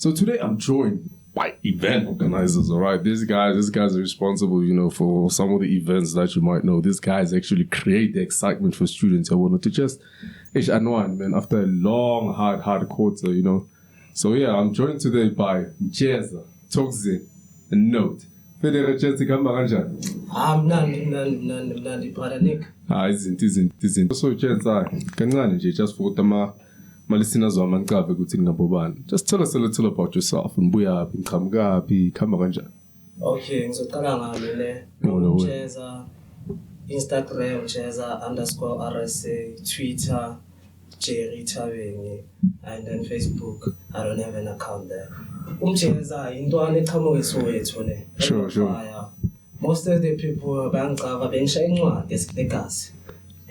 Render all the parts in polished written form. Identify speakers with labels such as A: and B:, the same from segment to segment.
A: So today I'm joined by event organizers, all right? These guys are responsible, for some of the events that you might know. These guys actually create the excitement for students. I wanted to just unwind, man, after a long, hard quarter, So yeah, I'm joined today by Mjeza, Organisin, and Note. Federa Mjeza, kamba kanjani?
B: Mnandi brother Nick.
A: Izinto. So Mjeza, kancane nje just for my listeners wamancave ukuthi ngingabobani. Just tell us a little about yourself. Ngibuyaphi, ngiqhamukaphi, khamba kanjani?
B: Okay, ngizoqala ngami le. Mjeza, Instagram Mjeza_RSA, Twitter Jerry Thabeng, and then Facebook. I don't have an account there. Mjeza intwana eqhamuke eSoweto ne.
A: Sure.
B: Most of the people bangicava bengishaya incwadi esigasi.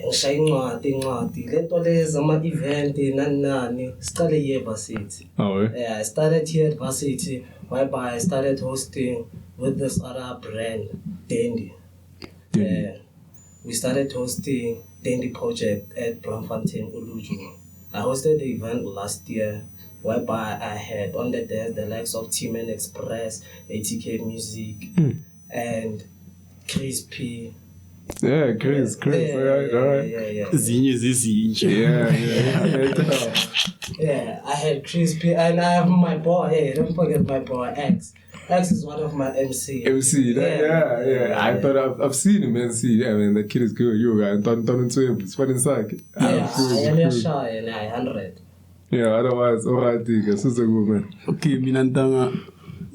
B: Ngishaya incwadi lento lezi ama-event nani siqale ye-varsity. Yeah, I started here at varsity whereby I started hosting with this other brand, Dandy. We started hosting Dandy project at Bramfontein, Uluju. I hosted the event last year whereby I had on the desk the likes of T-Man Express, ATK Music, and Crispy.
A: Yeah, Chris. All right.
B: Yeah.
A: Yeah,
B: I had Crispy, and I have my boy. Hey, don't forget my boy X. X is one of my MC.
A: Yeah. I thought I've seen him MC. Yeah, man, that kid is good. You guys, don't into it's fun inside.
B: I am shy and I 100.
A: Yeah, otherwise, alright, this is a good man.
C: Okay, minantanga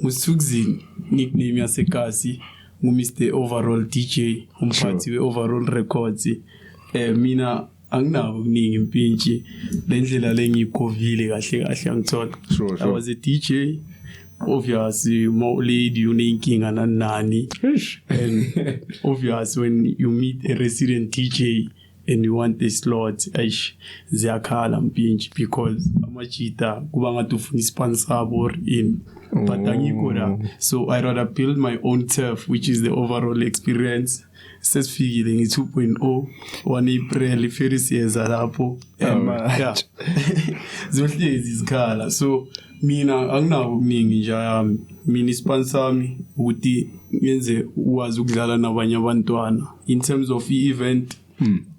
C: Musuxin, nickname yasekasi. Mr. Overall DJ, umphathi we-overall records. Mina anginabo kuningi impintshi lendlela lengiyigovile kahle angithola.
A: Sure.
C: I was a DJ, obviously more lady unenkinga nani. And obviously when you meet a resident DJ and you want a slot, ziyakhala mpintshi because amajita kuba ngathi ufuna isponsor in. But so I rather build my own turf, which is the overall experience. Sesifikile ngi 2.0 1 April first years lapho. Yeah. Zohlezi izikhala. So mina anginabo kuningi nje mina sponsor mi ukuthi ngenze ukwazi ukudlala nabanye abantwana. In terms of event,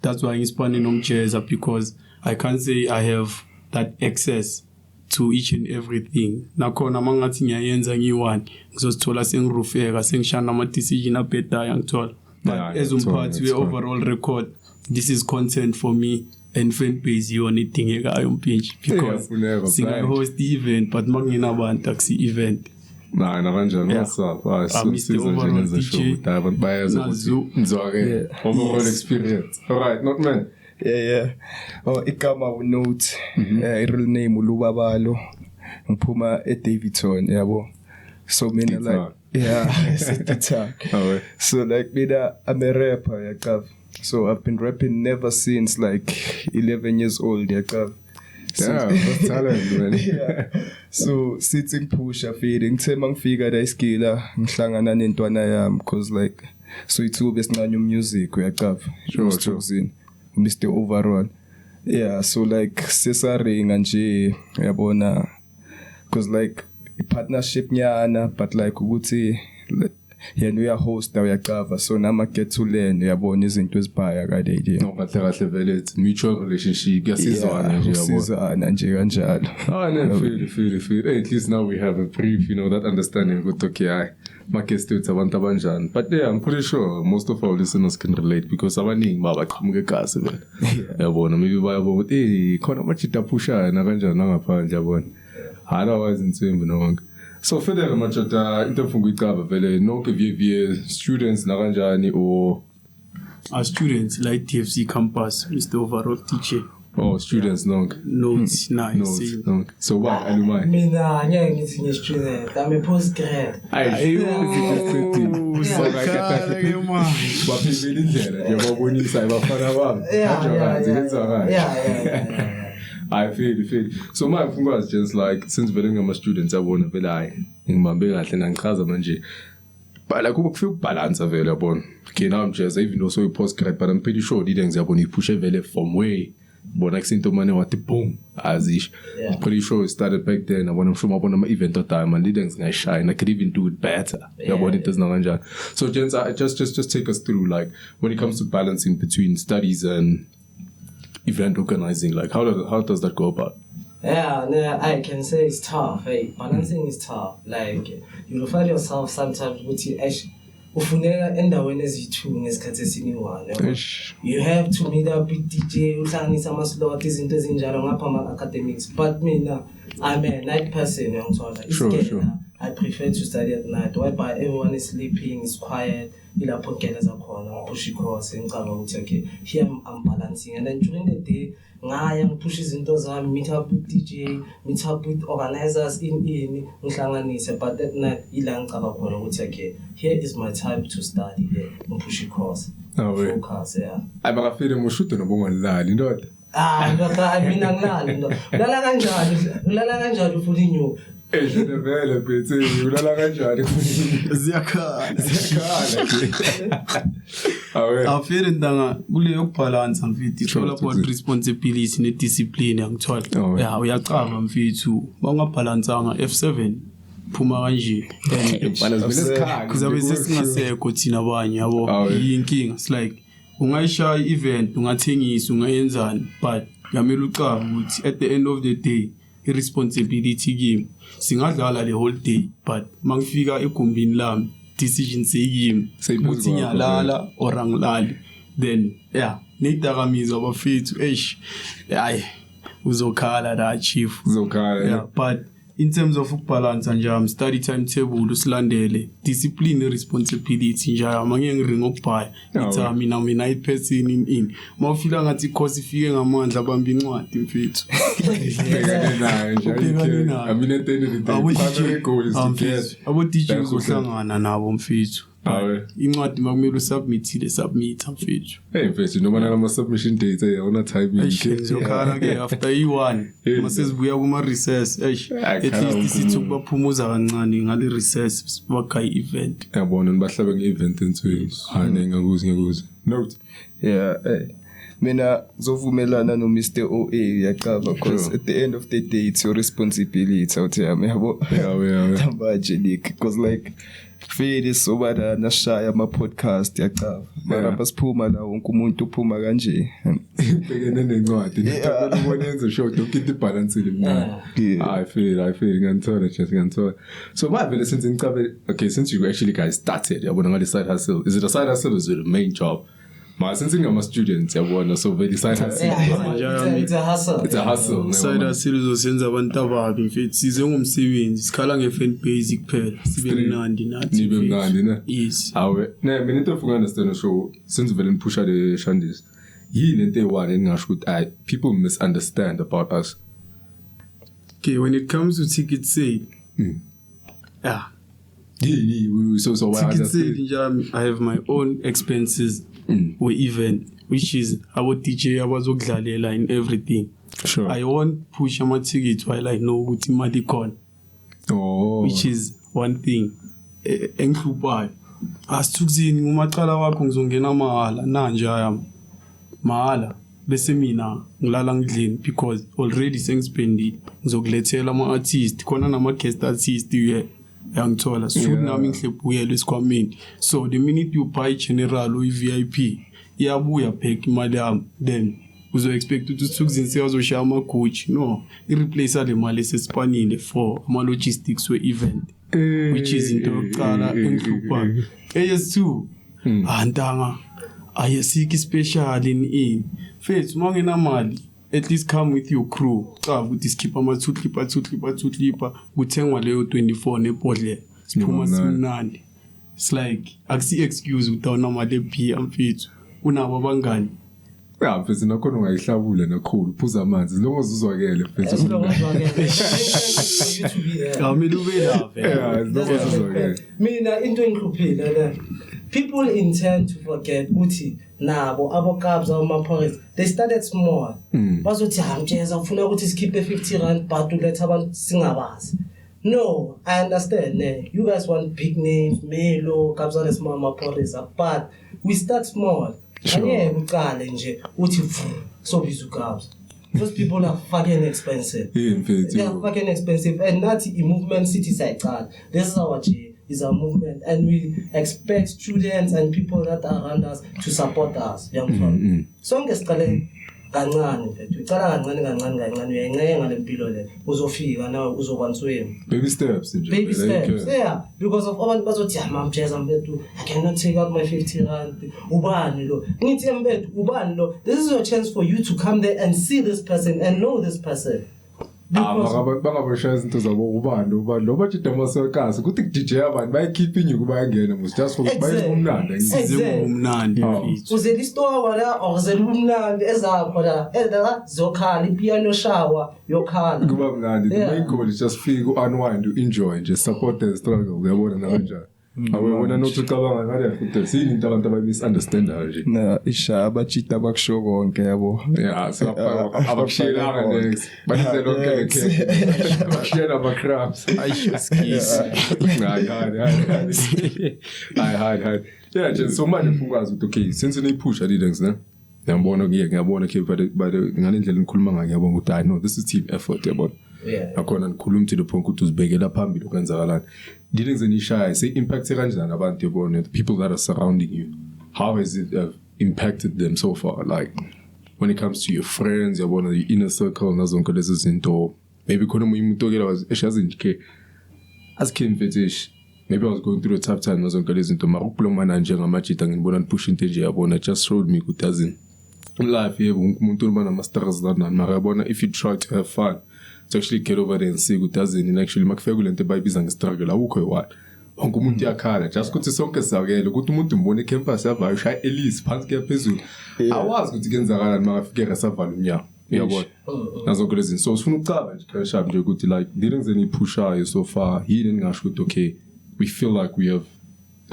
C: that's why I'm spanning on Mjeza, because I can't say I have that access to each and everything. Nakhona mangathi ngiyayenza ngiyi1 ngizosithola sengirufeka sengishana ama decision abhedayo ngithola. But as umphathi we overall record, this is content for me and fan base yona idingekayo mpintshi because singa host the event but manginabantu akusi event.
A: Nah, kanjani WhatsApp.
C: Mr. Overall DJ
A: Nzwake overall experience. Alright, not man.
D: Yeah. Igama uNote. Real name uLubabalo. Ngiphuma eDavidson, yabo. So mina like it's So like mina I'm a rapper, yakav. So I've been rapping never since like 11 years old, yakav.
A: That's talent, man.
D: Yeah. So sitting pusher feeding ngithema ngifika la iskila ngihlangana nentwana yami cause like so itube sinanyo music yakav.
A: Sure.
D: Mr. Overall. Yeah, so like cesaring nje yabona because like partnership nyana but like ukuthi yena uya host uyakava so nama get to learn yabona izinto ezibhaya kade idea.
A: No, kahle vele it's mutual relationship yasizwana nje yabo.
D: Sizana nje kanjalo.
A: Feel. At least now we have a brief, that understanding ukuthi okay, market states abantu abanjani. But yeah, I'm pretty sure most of our listeners can relate because abaningi babaqhamuke kasi vele. Yabona maybe bayabona ukuthi khona machita pusha na kanjani ngaphandle yabona. Otherwise insimbi nonke. So further machata into fungicaba vele nonke via students na kanjani or
C: students like TFC campus, Mr. Overall teacher.
A: Oh, students nonke.
C: Notes, nice.
A: Nonke. So why alumni?
B: Mina ngeke ngithi ngi-student, I'm a postgrad.
A: Waphile indlela yababonisa abafana bami.
B: Yeah.
A: I feel. So my thing was just like since vele ngama students yabona vele hayi ngibambe kahle nangichaza manje. But like ukufika balance vele yabona. Okay, now I'm just even though so postgrad but I'm pretty sure didn't ngiyabona iphushe vele from way But next thing to money, what the boom, as ish.
B: Yeah.
A: I'm pretty sure it started back then. I want to show up on my event at time and didn't gonna shine. I could even do it better. Yeah, but it does not. So, gents, just take us through, like, when it comes to balancing between studies and event organizing, like, how does that go about?
B: Yeah, no, I can say it's tough. Hey, balancing is tough. Like, you'll find yourself sometimes with you ufuneka endaweni ezithu ngesikhathi esiningi. You have to meet up with DJ, uhlanganisa ama-slot, izinto ezinjalo ngapha ama-academics. But mina, I'm a night person,
A: Sure.
B: I prefer to study at night, whereby everyone is sleeping, it's quiet, ilapho ngene zakhona, push course, ngicabanga ukuthi okay, here I'm balancing. And then during the day, push izinto zami, meet up with DJ, meet up with organizers in ngihlanganise. But at night, ila ngicabanga khona ukuthi okay, here is my time to study, here, push course. Focus, yeah.
A: I bakafile mushuto nobongalali ndoda.
B: Ndoda, mina ngilali ndoda. Ulala kanjani ufuna inyuka?
A: Vele phethe ulala kanjani?
C: Ziyakhala.
A: Awe.
C: Ndanga kule yokubalance mfethu. It's all about responsibility ne-discipline angithola. Yeah, uyacanga mfethu. Bangabalansanga F7 phuma kanje. Kuzabe sesingasekho thina abanye yabo. Yinkinga. It's like ungayishaya i-event, ungathengisa, ungayenzani, but yamela ucanga ukuthi at the end of the day irresponsibility kimi singadlala the whole day, but mangifika egumbini lami decision seyimi ukuthi ngiyalala or angilali, then yeah nedakamizwa abafethu hayi uzokhala la chief
A: uzokhala.
C: Yeah, but in terms of ukubalance nje study timetable usilandele, discipline responsibility nje amanye ngiringa ukubhaya ithi mina night person in mawufila ngathi course ifike ngamandla abamba incwadi mfethu
A: amina tene the goal is to get
C: abo teachers uzohlangana nabo mfethu. Incwadi makumele usubmit mfethu.
A: Mfethu noma nama submission dates ayona timing
C: ngizokhala ke after i1 masizibuya kuma recess at least sithi baphumuza kancane ngale recess bakha event.
A: Yabona nibahlabe nge-event entsweni. Hayi ngakuzi note.
D: Yeah, mina zovumelana no Mr. OA yaqaba because at the end of the day it's your responsibility out here yabo. Yeah. Because like Fade so bada nashaya ama podcast yaqaba. Mara basiphuma la wonke umuntu uphuma kanje.
A: Bekene nencwadi. Ubonenza show ukiti balance mina. I feel nganthola. So my vele since ngicabe okay, since you actually guys started yabona ngale side hustle. Is it a side hustle or is it a main job? Ma since ngama students yabona so very side hustle.
B: It's a hustle.
A: It's a hustle.
C: Side hustle uzosenza abantu ababi mfethu size ngomsebenzi sikhala nge-fan base kuphela sibe mnandi nathi.
A: Nibe mnandi na?
C: Yes.
A: Awe. Ne mina into ufuna understand show since vele pusha the shandis. Yini into one engasho ukuthi people misunderstand about us.
C: Okay, when it comes to ticket sale. Yeah.
A: So why
C: ticket sale I have my own expenses. We event, which is our DJ abazokudlalela in everything.
A: Sure.
C: I won't push my ticket while I know ukuthi imali khona. Which is one thing. Enghluphayo. Asithukuzini umaqala wakho ngizongena mahala nanje ayami. Mahala bese mina ngilala ngidlini because already sengispendile. Ngizokulethela ama artist khona nama guest artist yangithola suit nami ngihlephuyele esikwameni. So the minute you buy general or VIP iyabuya back imali yami, then uzo expect ukuthi usukuzini seyazoshaya ama coach. No, I replace le mali esesipanile for ama logistics we event, which is into yokuqala enghluphayo. AS2 andanga ayesiki special in first mangena mali at least come with your crew. Ukuthi skipper ama 2 clipper kuthengwa leyo 24 nebhodle siphuma simnandi. It's like akusi excuse utawuna mali B amfethu unabo abangani.
A: Yeah, mfethu nakhona ungayihlabula nakhulu phuza amanzi longo uzizwakele mfethu.
C: Kamile ube la
A: Yeah, longo uzizwakele.
B: Mina into engihluphile la. People intend to forget ukuthi nabo abokabs awamaphorisa they started small. Bazothi Mjeza ufuna ukuthi sikhiphe 50 rand but uletha abantu singabazi. No, I understand. You guys want big names, Melo, kabs on small maphorisa, but we start small. Anye uqale nje uthi so bizu kabs. Those people are fucking expensive. They are fucking expensive. And not a movement city side card. This is our G, is our movement. And we expect students and people that are around us to support us. Young people. So kancane mfethu ucala kancane uyayinceka lempilo le uzofika nawe uzokwanisa
A: baby steps
B: yeah, because of abantu bazothi Mjeza mfethu I cannot take out my 50 rand ubani lo ngithi mfethu ubani lo. This is your chance for you to come there and see this person and know this person.
A: Bangabasha izinto zabo ubani lo bajida masokasi kuthi DJ abantu bayikhipha inyuku bayangena mos just for bayimnandi
C: umnandi
B: uze listowa la uzela umnandi ezakho la zokhala ipiano shower yokhala
A: kuba mnandi. The main goal is just feel unwind, enjoy, just support the struggle uyabona na kanjani. Awona nokucabanga ngale futhi sini into abantu abayisunderstand nje
D: na isha abachita bakusho konke yabo
A: yeah so abashela next bayize lonke lekhe abashela ama crabs
C: skis
A: hi yeah just so much ukwazi ukuthi okay since niphusha leadings ne ngiyabona ke by the ngalendlela nikhuluma ngayo ngiyabona ukuthi I know this is team effort yabona.
B: Yeah.
A: Akhona nikhuluma to the point ukuthi uzibekela phambili ukwenzakalani. Dealings enishaya say impact kanjani abantu yabona, the people that are surrounding you. How has it impacted them so far, like when it comes to your friends yabona, your inner circle nazonke lezi zinto. Maybe khona umuntu okela washazi nje as Kim fetish. Maybe I was going through a tough time nazonke lezi zinto mara ukukhuluma nje ngamajita ngibona push into nje yabona just showed me ukuthi azini life yebo umuntu ubana masters lana mara yabona if you try to have fun to actually get over there and see ukuthi azini actually makufika kulento bayibiza ngestruggle awukho yiwani wonke umuntu yakhala just ukuthi sonke sakele ukuthi umuntu umbone campus yavayo shaya elise phansi kuyaphezulu awazi ukuthi kenzakala makafike resavala umnyango uyabona nazonke lezi so sifuna ukucaba nje pressure nje ukuthi like dealings any pushayo so far yini ngingasho ukuthi okay we feel like we have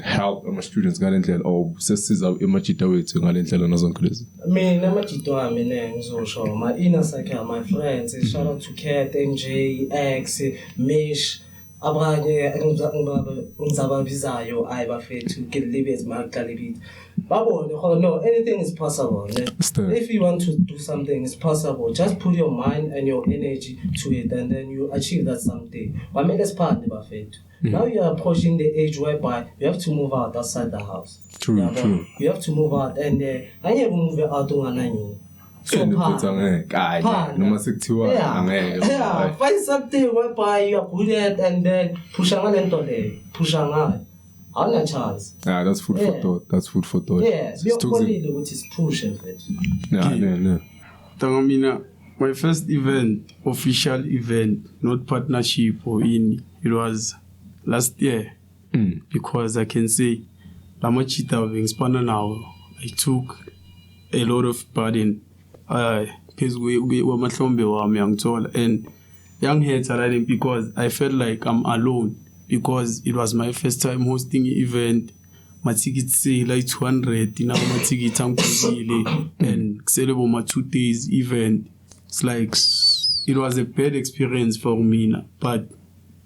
A: help ama students ngalendlela or sesiza emajita wethu ngalendlela nazonke lezi.
B: Mina amajita wami ngizosho my inner circle, my friends, shout out to Cat, NJ, X, Mish, abanye ngizababizayo ayibafethu ngelibe ezimakalibiti. Babone no, anything is possible. If you want to do something, it's possible. Just put your mind and your energy to it and then you achieve that something. Wamele sipande bafethu. Now you are approaching the age whereby you have to move out outside the house.
A: True.
B: You have to move out and angeke move out ungananyo. So find something whereby you are good at and then push on. No chance.
A: Yeah, that's food for thought. That's food for thought.
B: Yeah, which is pushing it.
A: Yeah.
C: Tangamina, my first event, official event, not partnership or it was last year. Because I can say, Lamachita being spanner now, I took a lot of burden. Because we were matlombe young tall and young heads are because I felt like I'm alone. Because it was my first time hosting an event, my ticket say like 200, now my ticket and celebrate my 2 days event. It's like, it was a bad experience for me, but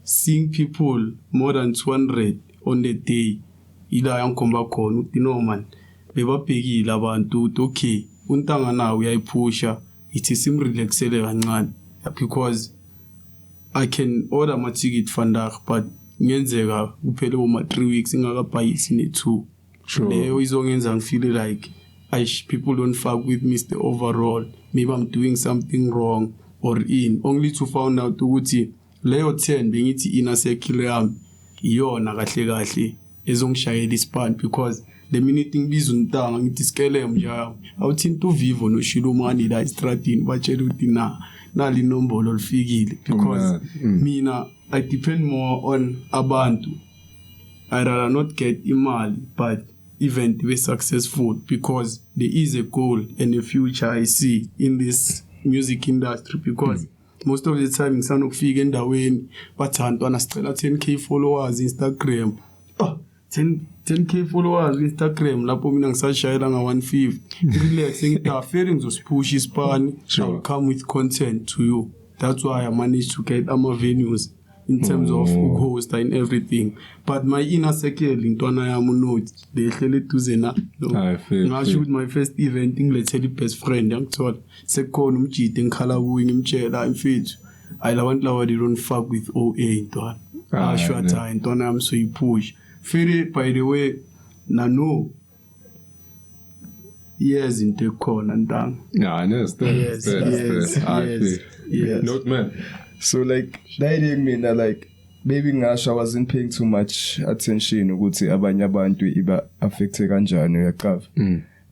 C: seeing people more than 200 on the day, ila yang komba kon, man, beba pegi labantu, okay, untanga na we pusha, it is sim relaxele because I can order my ticket vandag, but ngenzeka kuphela uma 3 weeks ingakabuy sine 2 leyo izongenza ngifeel like people don't fuck with me the overall, maybe I'm doing something wrong or only to find out ukuthi leyo 10 bengithi inner circle yami iyona kahle ezongishayela ispan because the minute ngibiza untanga ngithi skele mjaya awuthinta uvivo noshilumani la estradini batshela ukuthi nali inombolo lifikile because mina I depend more on abantu. I rather not get imali, but event be successful because there is a goal and a future I see in this music industry because most of the time ngisana ukufika endaweni bathantu anasicela 10k followers Instagram. 10k followers Instagram lapho mina ngisashayela nga150. Relax ngitaferi ngizosipusha ispan. I'll come with content to you. That's why I managed to get ama venues. in terms of host and everything. But my inner circle, intwana yami note, they hlele duze na. Ngasho with my first event, let's say the best friend, yangithola. Sekhona umjidi ngikhala kuye ngimtshela mfethu. I want lawa they don't fuck with OA intwana. Sure time, intwana yami so push. Fere, by the way, no. Yes, in the corner and down.
A: Yeah, I understand. Yes. Note, man.
D: So like that didn't mean that like maybe ngasho I wasn't paying too much attention ukuthi abanye abantu iba affected kanjani uyaqava.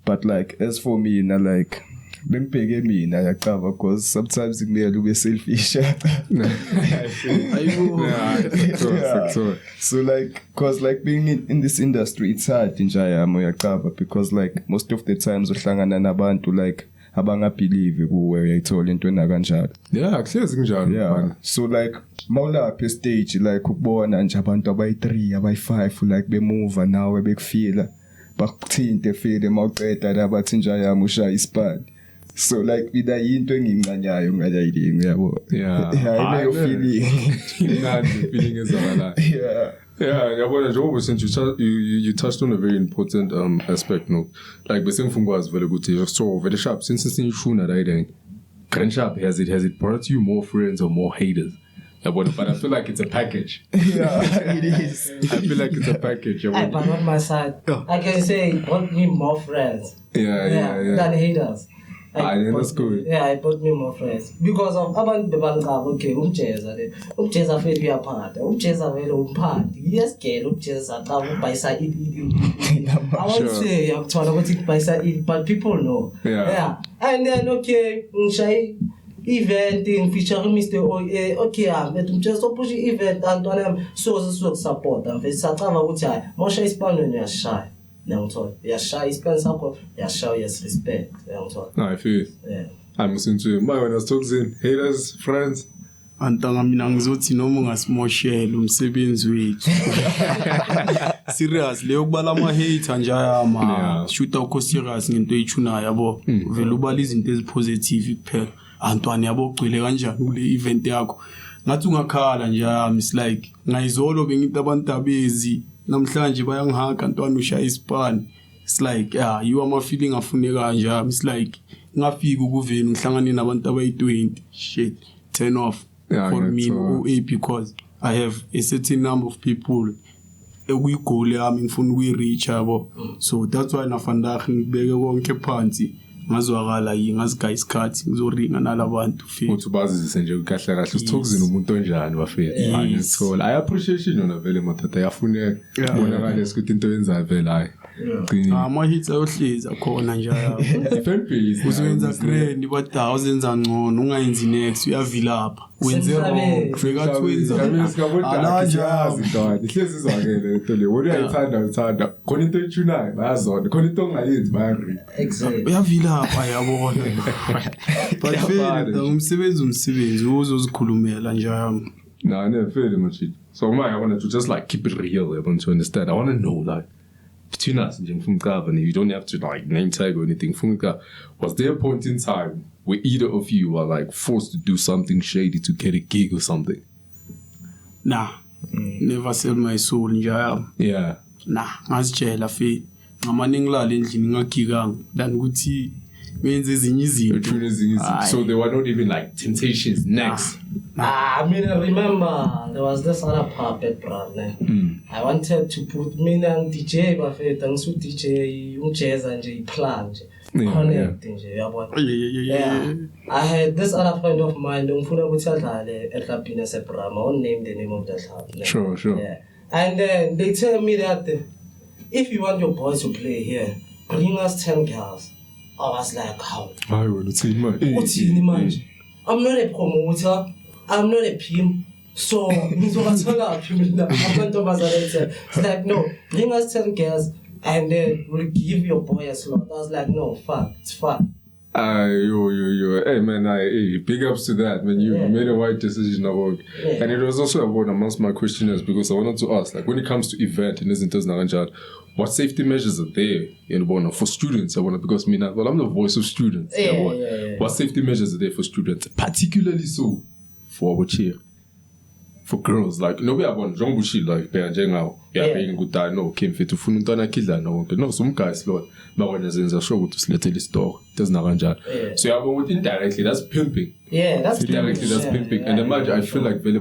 D: But like as for me na like bengibheke mina yaqava because sometimes kumele ube selfish. So like cause like being in this industry it's hard njayami yaqava because like most of the times uhlangana nabantu like abangabelieve kuwe uyayithola into enakanjalo.
A: Yeah, kuhlezi kunjalo.
D: Yeah. So like mawulapha stage like ukubona nje abantu abayi3 abayi5 like bemove nawe bekufila bakuthinte file mawuqeda labathi njayami ushaya isipani. So like vida yinto engincanyayo ngayidinga yabo.
A: Yeah.
D: I know feeling.
A: Feeling is all Yeah, since you touched on a very important aspect, no, like besengifungwa as very good. So very sharp. Since you shuna right, Grand Sharp has it brought you more friends or more haters? But I feel like it's a package.
D: Yeah, it is.
A: I feel like it's a package.
B: But on my side, I can say it brought me more friends.
A: Yeah.
B: Than haters.
A: That's good.
B: Yeah, it brought me more friends because of abantu bebankaba. Okay, Mjeza feel we apart. Mjeza vele umphathi. Yes, girl, Mjeza xa ubhayisa I won't say yakuthola ukuthi kubhayisa but people know. Yeah. And then okay, ngishaya event featuring Mr. OA. Okay, Mjeza push event antwana yami so support. Mfethu sacava ukuthi hayi, mosha isipano uyashaya. Yasha isipani sakho yasha yes respect.
A: I feel.
B: Yeah.
A: I'm listening to you. My when I was talking haters, friends.
C: Antanga mina ngizothi noma ungasimoshela umsebenzi wethu. Serious leyo kubala ama hater njayama. Shoota ukho serious ngento eyichunayo yabo. Vele ubala izinto ezipositive kuphela. Antwana yabo gcwele kanjani kule event yakho. Ngathi ungakhala njayama is like ngayizolo bengithi abantu abezi namhlanje bayangihaka ntwana ushaya isipani. It's like you are my feeling afuneka njalo. It's like ngafika ukuveni ngihlangane nabantu abayi20 shit turn off for me OA because I have a certain number of people ekuyigoli yami ngifuna ukuyireach yabo. So that's why nafanda ngibeke konke phansi ngazwakala ngazigaya isikhathi ngizoringa nalabantu feel
A: uthi bazizise nje kahle kahle usithokuzini umuntu onjani bafethu. Ngithola I appreciate yona vele mathatha yafuneka bonakala ukuthi into yenzayo vele hayi
C: ama hits ayohlezi akhona njalo. Uzoyenza grand but awuzenza ngcono ungayenzi next uyavila lapha wenze wrong kufika twenza ala njazi ntwana
A: ihlezi izwakele into le wona uyayithanda khona into ethunayo bayazona khona into ongayenzi bayari
B: Exactly
C: uyavila lapha yabona but fela umsebenzi uzozikhulumela njalo.
A: No, I never feel it much. So I want to just like keep it real. I want to understand. I want to know like between us and you don't have to like name tag or anything. Was there a point in time where either of you are like forced to do something shady to get a gig or something?
C: Nah, never sell my soul njalo.
A: Yeah.
C: Nah, ngazitshela fe ngamaningilala endlini ngagiganga than ukuthi wenze ezinye izinto.
A: So there were not even like temptations next.
B: I mean, I remember there was this other puppet brand. I wanted to put me and DJ Buffett and so DJ Mjeza and plan connecting. Yeah. I had this other friend of mine who won't name the name of that house.
A: Sure.
B: Yeah. And then they tell me that if you want your boys to play here, bring us 10 girls. I was like, how? I'm not a promoter. I'm not a pimp. So, it's like, no, bring us 10 girls and then we'll give your boy a slot. I was like, no, fuck, it's fun.
A: Yo. Hey, man, big ups to that, man. You made a right decision about it. Yeah. And it was also about amongst my questioners because I wanted to ask, like, when it comes to event in this international, what safety measures are there for students? Because I'm the voice of students.
B: Yeah.
A: What safety measures are there for students, particularly so for our chair? for girls, like, we have one John Bushi, like, paying good time, no, came fit to Funutana Killa, no, some guys, Lord, Maranazins are sure to slit the store, does not run. So you have one indirectly, that's pimping.
B: Yeah, that's
A: indirectly, that's pimping. And imagine, I feel like there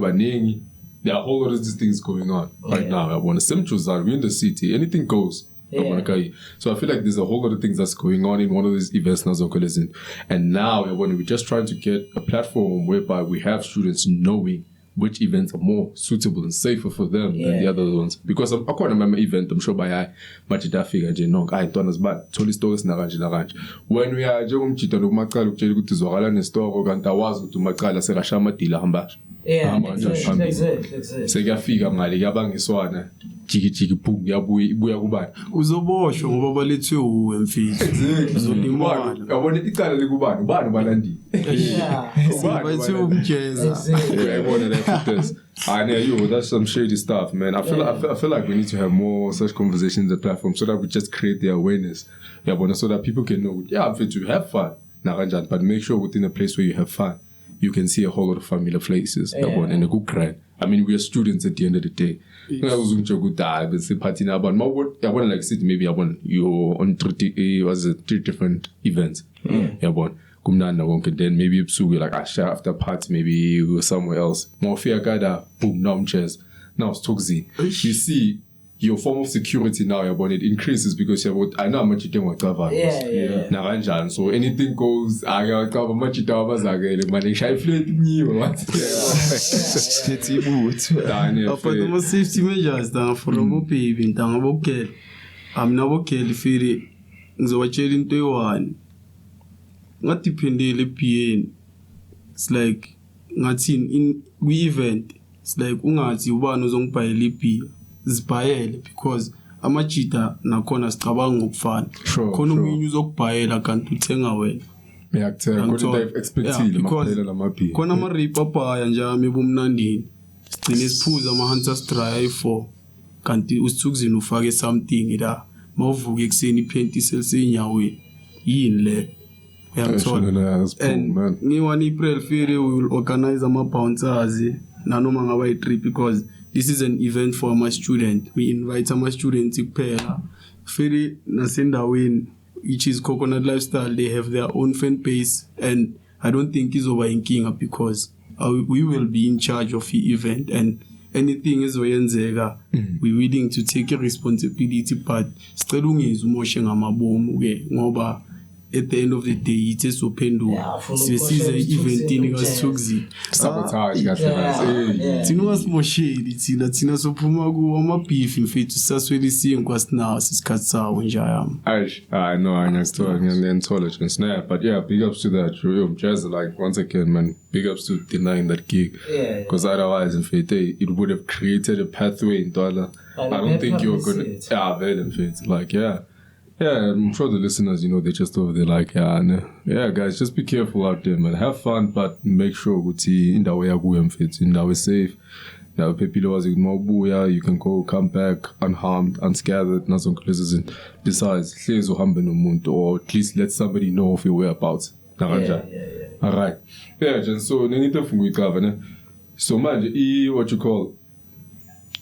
A: are a whole lot of these things going on right now. I want to Simchus are in the city, anything goes. So I feel like there's a whole lot of things that's going on in one of these events now, Organisin. And now we're just trying to get a platform whereby we have students knowing which events are more suitable and safer for them than the other ones. Because I'm quite remember event, I'm sure by Machida figure, I don't know, but Tony stores Naranj. When we are Jom Chita, Makal, to Zorala, and store, Gantawas to Makala, Serashama, Tilamba.
B: Exactly.
A: Sekafika mali yabangiswana jiki boom yabuya kubani
C: uzoboshwa ngoba balethe uwe mfisi uzolimala
A: yabona icala likubani ubani balandi
C: balethe umjeza
A: yabona that I know you. That's some shady stuff, man. I feel like we need to have more such conversations at platforms so that we just create the awareness. So that people can know. I'm fit to have fun, but make sure within a place where you have fun, you can see a whole lot of familiar faces and a good grind. I mean, we are students at the end of the day. I was going to go dive and say party now, but I want to like sit maybe I want you on three different events. Then maybe like after party maybe somewhere else. More fear guy boom now chairs. Now it's toxic. You see your form of security now it increases because I know how much you don't cover. So anything goes, I got cover much you don't money shy flat new what?
C: For the most safety measures down for a baby down about I'm not okay if so what you're into one. Not depending on PN. It's like not in we event. It's like ungazi ubani uzongipha lipi zibhayele because amachita nakhona sicabanga ukufana khona umunye uzokubhayela kanti uthenga wena
A: kodwa expectile maphela lamaphini
C: khona ama rape abhaya njami ebumnandini sigcine siphuza ama hunters dry i4 kanti usithukuzini ufake something la mawuvuka ekseni iphenti selisenyaweni yini le and ngiwani April Firi we will organize ama bouncers nanoma ngaba i-trip because this is an event for my student. We invite my students kuphela. Firi nasendaweni which is Coconut Lifestyle, they have their own fan base and I don't think it's over in Kinga because we will be in charge of the event and anything is oyenzeka we willing to take a responsibility but sicela ungezi umoshe ngamabomu ke ngoba at the end of the day it's a sopendo sisize event ini ngasithukuzi
A: sabotage
C: thina wasimosheli thina sophuma ku amabeef mfethu saswelisiye nkwasinawo sisikhathi sawo nje ayami
A: I know I'm intelligence now but yeah big ups to that Mjeza like once again man big ups to denying that gig because otherwise in fact it would have created a pathway in dollar I don't think you're gonna Yeah, I'm sure the listeners, they're just over there like, guys, just be careful out there, man. Have fun, but make sure in the way in the way safe. Now, you can go, come back unharmed, unscathed, nothing crazy. Besides, or at least let somebody know of your whereabouts. All right. Yeah, Jen, so so man, what you call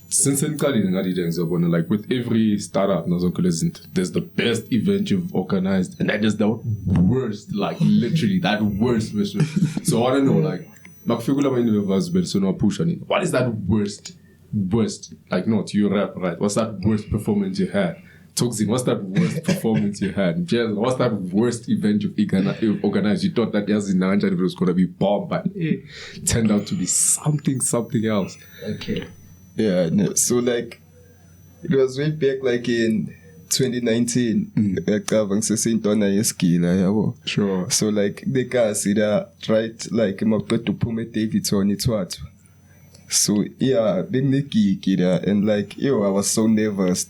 A: since like with every startup, there's the best event you've organized, and that is the worst, like literally that worst. So I don't know, like, what is that worst? Like, not you rap, right? What's that worst performance you had? Toxin, what's that worst performance you had? Mjeza, what's that worst event you've organized? You thought that yes, in Nigeria it was going to be bomb, but it turned out to be something else.
B: Okay.
D: Yeah, no, so like it was way back like in 2019.
A: Sure.
D: So like the guys tried like to pume Davidson it. So yeah, being the gig and like I was so nervous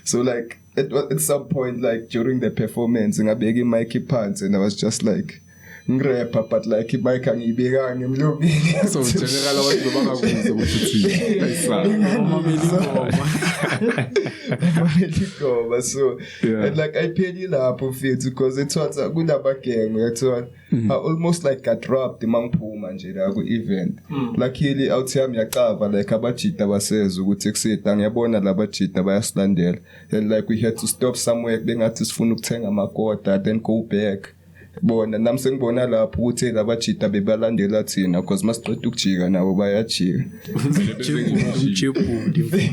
D: so like at some point like during the performance I begging Mikey pants and I was just like ngirapper but like ibike angiyibeka ngemlobeni.
A: So general abantu bangakuze ukuthi
D: ayisaba. So and like I paid lapho mfethu because it was kunabagenge yathiwa almost like got dropped mangiphuma nje la ku event. Luckily out yami yacava like abajita baseza ukuthi ekuseda ngiyabona labajita bayasilandela and like we had to stop somewhere bengathi sifuna ukuthenga amakota then go back. Bona nami sengibona lapho ukuthi labajita bebalandela thina because masiqeda ukujika nabo bayajika.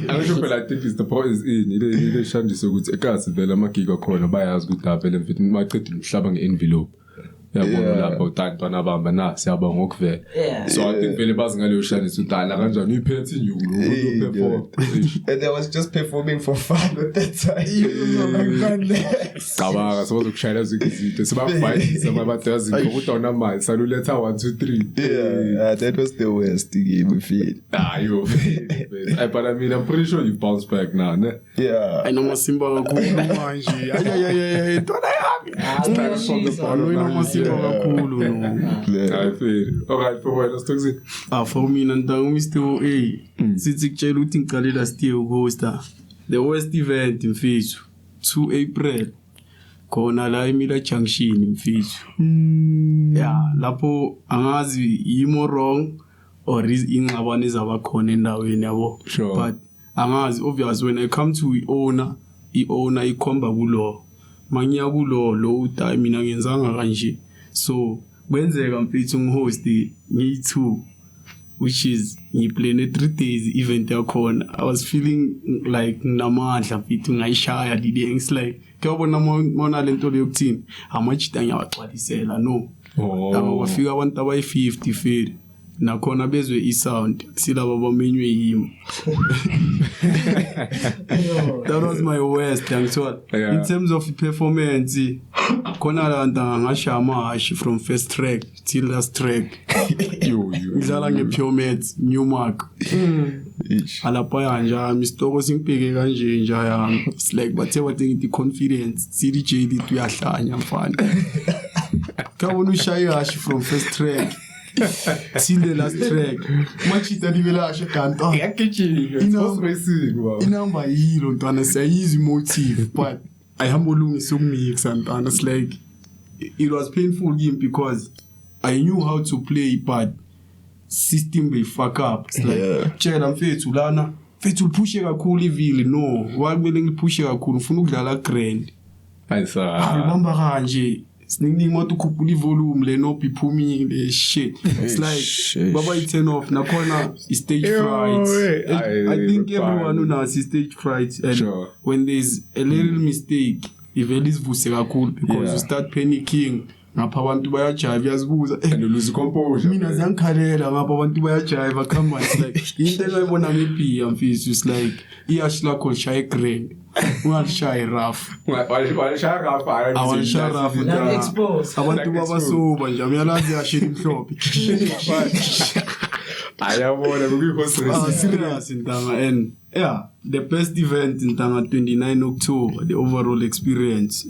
A: Angisho phela I think is the point is in ile shandise ukuthi ekasi vele amagiga khona bayazi ukuthi avele mfethu maqeda umhlaba nge-envelope. Yabona lapho utantwana bamba na siyabonga ngokuvela. So I think vele bazi ngaleyo shandise utala kanjani uyiphethe inyulo perform.
D: And I was just performing for fun at that time.
A: Cabanga sozo kushayela izinto sebafayisa mabathi ukuthi awunamali saluletha 1 2 3.
D: Yeah, that was the worst game we feel.
A: Yo. But I mean I'm pretty sure you bounce back now, ne?
D: Yeah.
C: I know masimba kakhulu manje. Ay ntwana yami.
A: From the bottom.
C: Kakhulu no.
A: I feel. Alright, for where let's talk it.
C: For me nantangu Mr. A. Sithi kutshela ukuthi ngiqale last year ukuhosta the worst event mfethu 2 April khona la eMila Junction mfethu. Yeah, lapho angazi yimo wrong or is ingxabano ezabakhona endaweni yabo.
A: Sure.
C: But angazi obvious when I come to owner ikhomba kulo. Mangiya kulo lo uta mina ngenzanga kanje. So kwenzeka mfethu ngihost ngi2 which is ngiplan 3 days event yakhona. I was feeling like namandla mfethu ngayishaya dide ngis like kuyabona mona lento leyokuthini amajita ngiyawagcwalisela no. Ngafika abantu abayi50 feel nakhona bezwe isound silaba bamenywe yimi. That was my worst ngithola. In terms of performance khona la ntanga ngashama from first track till last track. Ngidlala nge-pure maths new mark. Alapha nje mistoko singibheke kanje nje yami. It's like bathe ngithi confidence CDJ lithi uyahlanya mfana. Kabona ushaya from first track till the last track. Machita livela asho kanti
A: yakijika racing wow.
C: Inamba yilo ntwana siyayizi motive but ayihambulungisa ukumix ntwana. It's like it was painful game because I knew how to play but system be fuck up. It's like tshela mfethu lana mfethu upushe kakhulu ivili no wakumele ngipushe kakhulu ufuna ukudlala grand
A: ayisa
C: ubamba kanje sningi moto ukhuphula ivolume le no iphumile shit. It's like baba I turn off nakhona stage fright. I think everyone knows stage fright and sure. When there's a little mistake ivele isivuse kakhulu because you start panicking ngapha abantu bayajive yazibuza
A: and you lose composure.
C: Mina ziyangikhalela ngapha abantu bayajive come it's like into engayibona ngepi amfisi it's like iyashila call shy grand ungashaya rough
A: walishaya rough
C: awalishaya rough
B: la expose
C: abantu babasoba nje uyalazi yashila imhlophe
A: ayabona bekuyikho
C: serious intanga and yeah the best event intanga 29 October the overall experience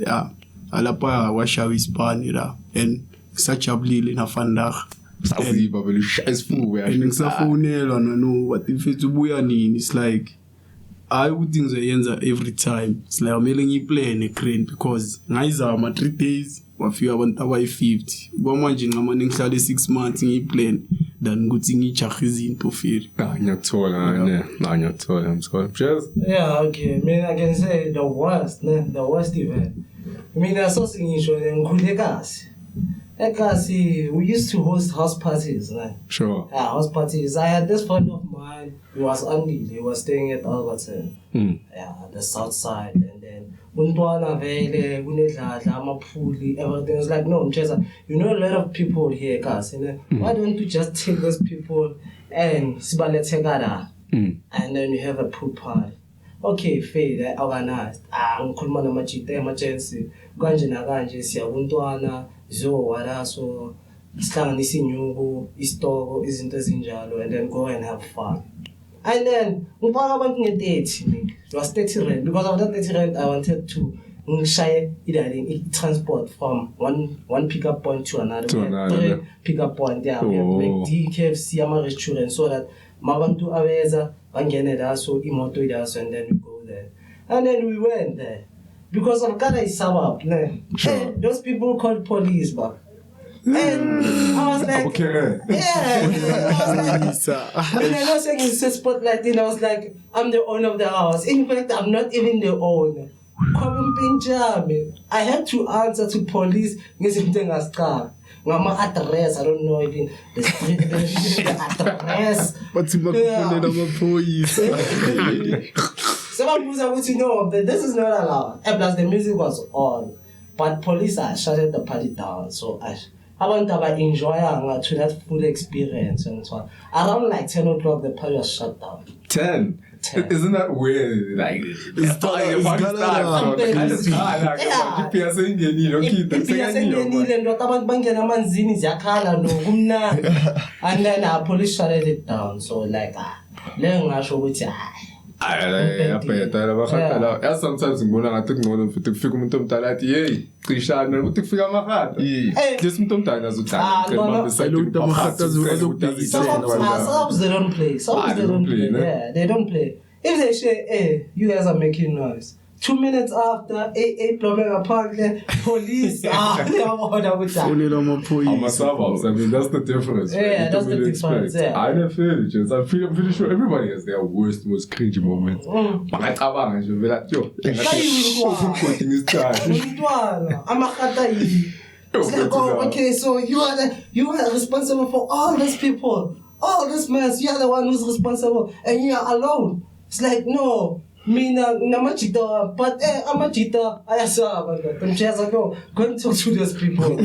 C: alapha washawa isipani la and sajabulile nafandaga
A: saziba vele isifuwe
C: ngisafonelwa no what if ubuya nini. It's like I would things ayenza every time. It's like amele ngiplan egrand because ngayizama 3 days wafika abantu abayi50 kwamanje ngamane ngihlale 6 months ngiplan then ukuthi ngijahe izinto feel
A: ngiyakuthola ngiyakuthola Mjeza.
B: Yeah, okay. I mean, I can say the worst event. I mean, asosi ngisho ngikhule kasi. We used to host house parties, right?
A: Sure.
B: Yeah, house parties. I had this friend of mine. He was Andy. He was staying at Alberton. Yeah, the south side. And then untwana vele kunedladla amaphuli everything. It's like, no, Mjeza, you know a lot of people here, kasi. Why don't you just take those people and sibalethe kada? And then you have a pool party. Okay, fair, organized. Ngikhuluma namajita emergency kanje nakanje siyabuntwana zowaraso sihlanganisa inyuku istoko izinto ezinjalo and then go and have fun. And then ngifaka abantu nge30 it was 30 rand because of that 30 rand I wanted to ngishaya transport from one pickup point to another.
A: To
B: we have
A: another,
B: 3
A: yeah.
B: pickup point. Yeah, we have McD, KFC, restaurant, so that mabantu aweza bangene la so imoto idaso, and then we go there. And then we went there because of Ghana is suburb.
A: Sure.
B: And those people called police, but. And I was like,
A: Okay.
B: yeah. I was like, when I was saying it's a spotlight, and I was like, I'm the owner of the house. In fact, I'm not even the owner. I had to answer to police. Ngama address, I don't know even the street address.
C: But you
B: Someone was know that this is not allowed. And plus the music was on. But police shut the party down. So I want to enjoy to that full experience and so on. Around like 10 o'clock the party was shut down.
A: 10. Isn't that weird? Like,
C: it's
B: and then our police shut it down. So like
A: sometimes ngibona ngathi kungcono mfethu kufika umuntu omdala athi hey cishana ukuthi kufika amahata just umuntu omdala azothanda
B: some they don't play. Yeah, they don't play. If they say, hey, you guys are making noise, 2 minutes after, Plumber Park, police,
A: suburbs. I mean, that's the difference.
B: Yeah, that's the difference. Yeah.
A: I never feel it. I'm pretty sure everybody has their worst, most cringy moments. But I can't be like, yo,
B: it's like, oh, okay, so you are responsible for all these people, all this mess. You are the one who's responsible, and you are alone. It's like, no. Mina namachita, but amachita, I saw Mjeza, go and talk to those people.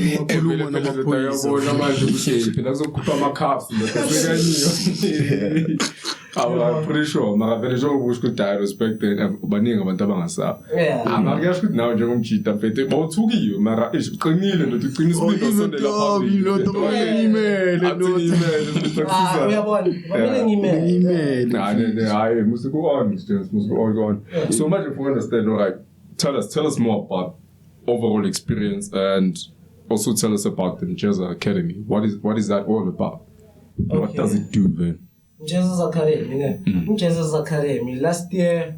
A: I'm pretty sure. I'm very sure we should respect and banning about Tabangasa.
B: Yeah.
A: I'm not going now, Jom Cheetah, Fete, or Tugi, Mara is Cornelian, and the Queen's
C: we
B: have one email.
A: I must go on, must go on. Yeah. So much if we understand, right? Tell us more about overall experience and also tell us about the Mjeza Academy. What is that all about? Okay. What does it do then?
B: Mjeza's Academy, Mjeza's Academy. Last year,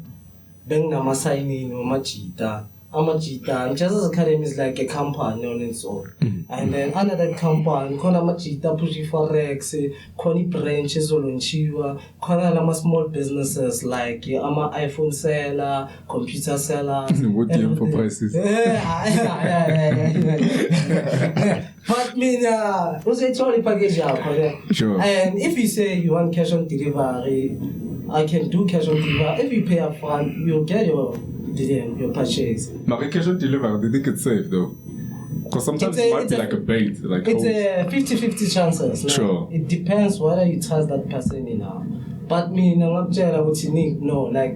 B: Ben Namasaini no Machita. Mjeza's Academy is like a company on its own. And then another company, Kona Machita, Pushi Forex, Koni branches, Olonchiwa, Kona Lama small businesses like Ama iPhone seller, computer seller.
A: What do you have for prices?
B: But what's a trolley package?
A: Sure.
B: And if you say you want cash on delivery, I can do cash on delivery. If you pay up front, you'll get your purchase.
A: But cash on delivery, do you think it's safe though? Because sometimes it might be like a bait. Like
B: it's a 50-50 chances.
A: Sure.
B: It depends whether you trust that person enough. But no, like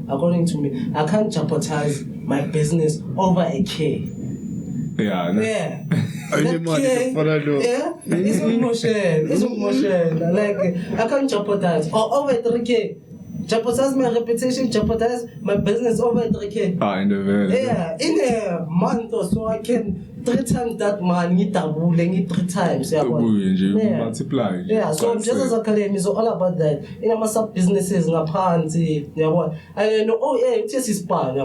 B: according to me, I can't jeopardize my business over a K.
A: Yeah.
B: Yeah. It's emotion. Like I can't jeopardize over 3K. Jeopardize my reputation, jeopardize my business over 3K. Yeah, in a month or so I can 3 times that money, 3 times. Yeah,
A: multiply.
B: Yeah, so Mjeza's Academy is all about that. In a massive businesses, and then it's just Spain,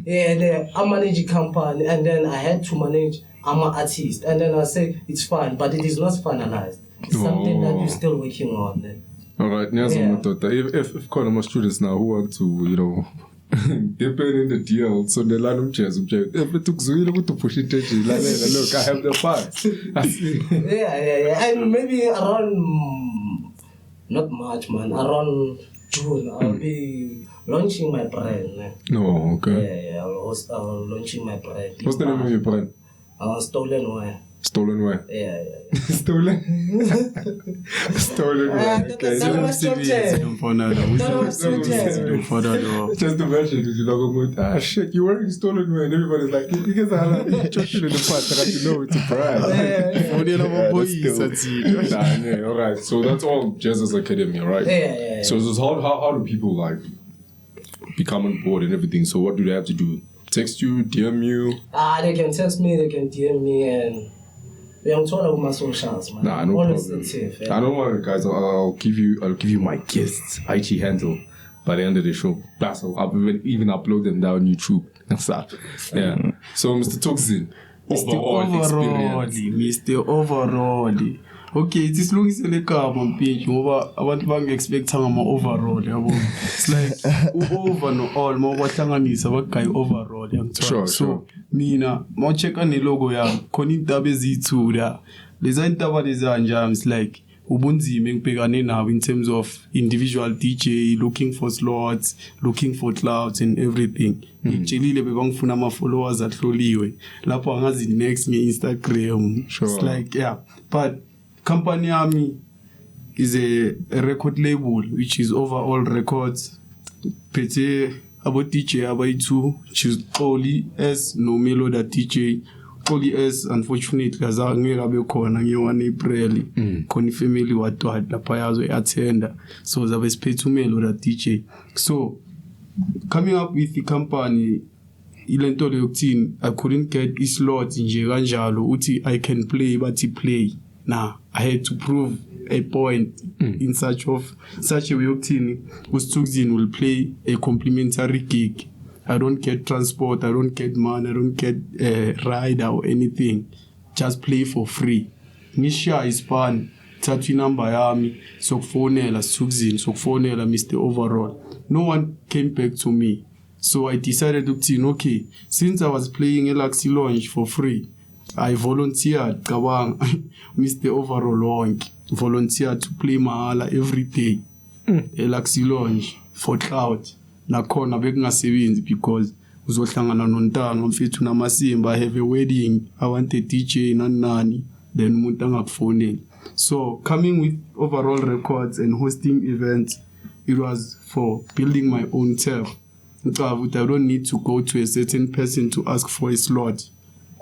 B: yeah, I manage a company, and then I had to manage. I'm an artist, and then I say it's fine, but it is not finalized. It's something that you're still working on. Then.
A: All right, if Konama students now who want to, depend in the deal, so the line of Mjeza, if it took Zuila to push it, look, I have the funds.
B: Yeah, and maybe around, not March, man, around June, I'll be launching my brand.
A: No, okay.
B: Yeah, I'll launching my brand.
A: What's the name of your brand?
B: Stolen Wire.
A: Stolen Wire?
B: Yeah.
A: Stolen? Stolen Wire. Okay.
C: Just
A: the version is like, shit, you're wearing Stolen Wire, and everybody's like, you guys are like, choking in the pot, I have to know it's a brand. Alright, so that's all Mjeza's Academy, right?
B: Yeah.
A: So how do people like become on board and everything? So what do they have to do? text you, DM you?
B: They can text me, they can DM me, and I'm talking about my socials, man.
A: Nah, no
B: Always
A: problem.
B: safe,
A: I don't worry, guys. I'll give you my guest's IG handle by the end of the show. Plus, I'll even upload them down YouTube. Yeah. So, Mr. Toxin,
C: Mr. Overall. Okay, it is long sele kama mpinji ngoba abantu bangi-expecta ngama-overall yabo. It's like u-over no-all mawuwahlanganisa bakugayi overall yangithola. So mina mawuchecka nelogo yami khona intaba ezithu la. Leza intaba leza njami, it's like ubunzima engibhekane nabo in terms of individual DJ, looking for slots, looking for clouds and everything. Ngitshelile bebangifuna ama-followers ahloliwe. Lapho angazi next nge-Instagram. It's like, yeah. But company yami is a record label which is Overall Records. Pete abo DJ abayi-2, which is Oli S no Melody DJ. Oli S unfortunately azangeke abe khona nge-1 April. Khona family wadwa lapha yazo attenda. So zabe siphethe uMelody DJ. So coming up with the company ilento le yokuthini I couldn't get slots nje kanjalo uthi I can play bathi play. Nah, I had to prove a point in such a way yokuthini uStuxin will play a complimentary gig. I don't get transport, I don't get money, I don't get ride or anything. Just play for free. Nisha ispan thatha inamba yami sokufonela Stuxin, sokufonela Mr. Overall. No one came back to me. So I decided to okay, since I was playing Elaxi Lounge for free, I volunteered, Mr. Overall wonke, volunteered to play mahala every day. Elaxi Lounge for cloud. Nakhona bekungasebenzi because uzohlangana nontanga mfethu namasimba, I have a wedding, I want a DJ nani, then umuntu angakufonela. So coming with Overall Records and hosting events, it was for building my own turf. I don't need to go to a certain person to ask for a slot.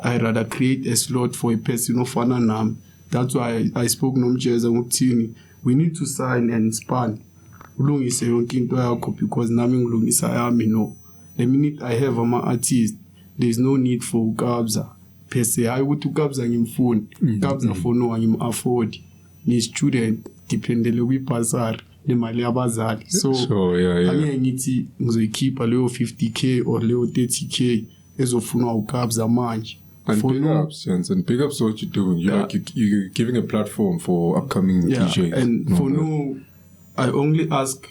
C: I rather create a slot for a person of Fananam. That's why I spoke no Mjeza ngokuthini. We need to sign and span. Ulungise yonke into yakho because nami ngilungisa yami no. The minute I have ama artist, there's no need for ukabza. Per se hayi ukuthi ukabza ngimfuni. Ukabza for no angim-afford. Ni student dependele kwi-bursary nemali yabazali. So angeke ngithi ngizoyikhipha leyo 50k or leyo 30k ezofunwa ukabza manje.
A: And big ups, and big ups what you're doing. You're giving a platform for upcoming DJs.
C: And for no, I only ask,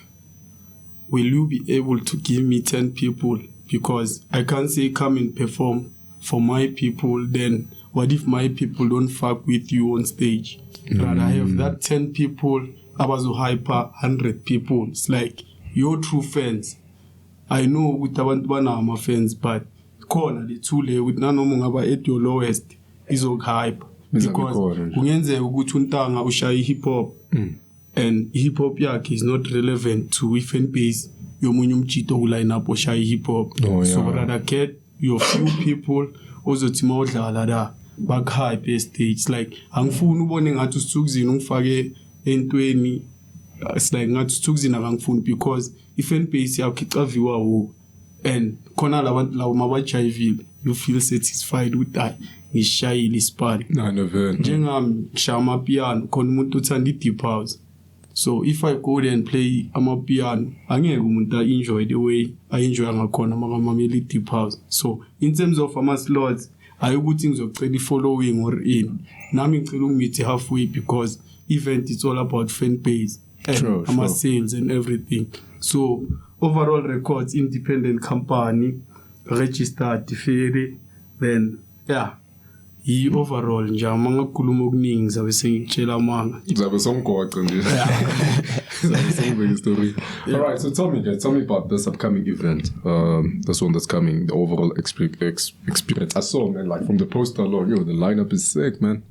C: will you be able to give me 10 people? Because I can't say come and perform for my people, then what if my people don't fuck with you on stage? Rather I have that 10 people, abazo hyper 100 people. It's like your true fans. I know with abantu bana fans, but khona the two le with nanoma ngaba at your lowest izokuhype because kungenzeka ukuthi untanga ushaya hip hop and hip hop yakhe is not relevant to fan base yomunye umjito ku line up oshaya hip hop. So rather get your few people ozothi mawudlala la bakhype stage. Like angifuni ubone ngathi uStuxin ungifake entweni. It's like ngathi uStuxin akangifuni because fan base yakhe icaviwa wo. And khona lawo mabajayivile you feel satisfied with that ngishayile ispan njengami ngishaya amapiano khona umuntu uthanda i-deep house. So if I go there and play amapiano angeke umuntu enjoy the way I enjoy ngakhona makamamela i-deep house. So in terms of ama-slots ayukuthi ngizocela i-following or in nami ngicela ungimeet halfway because event it's all about fan base and ama-sales and everything. So Overall Records, independent company, registered, fair, then overall nje mangakhuluma okuningi zabe sengitshela amanga.
A: Zabe somgoqo nje. Zabe sengibeka story. All right, so tell me about this upcoming event. This one that's coming, the overall experience. I saw, man, like from the poster alone, the lineup is sick, man.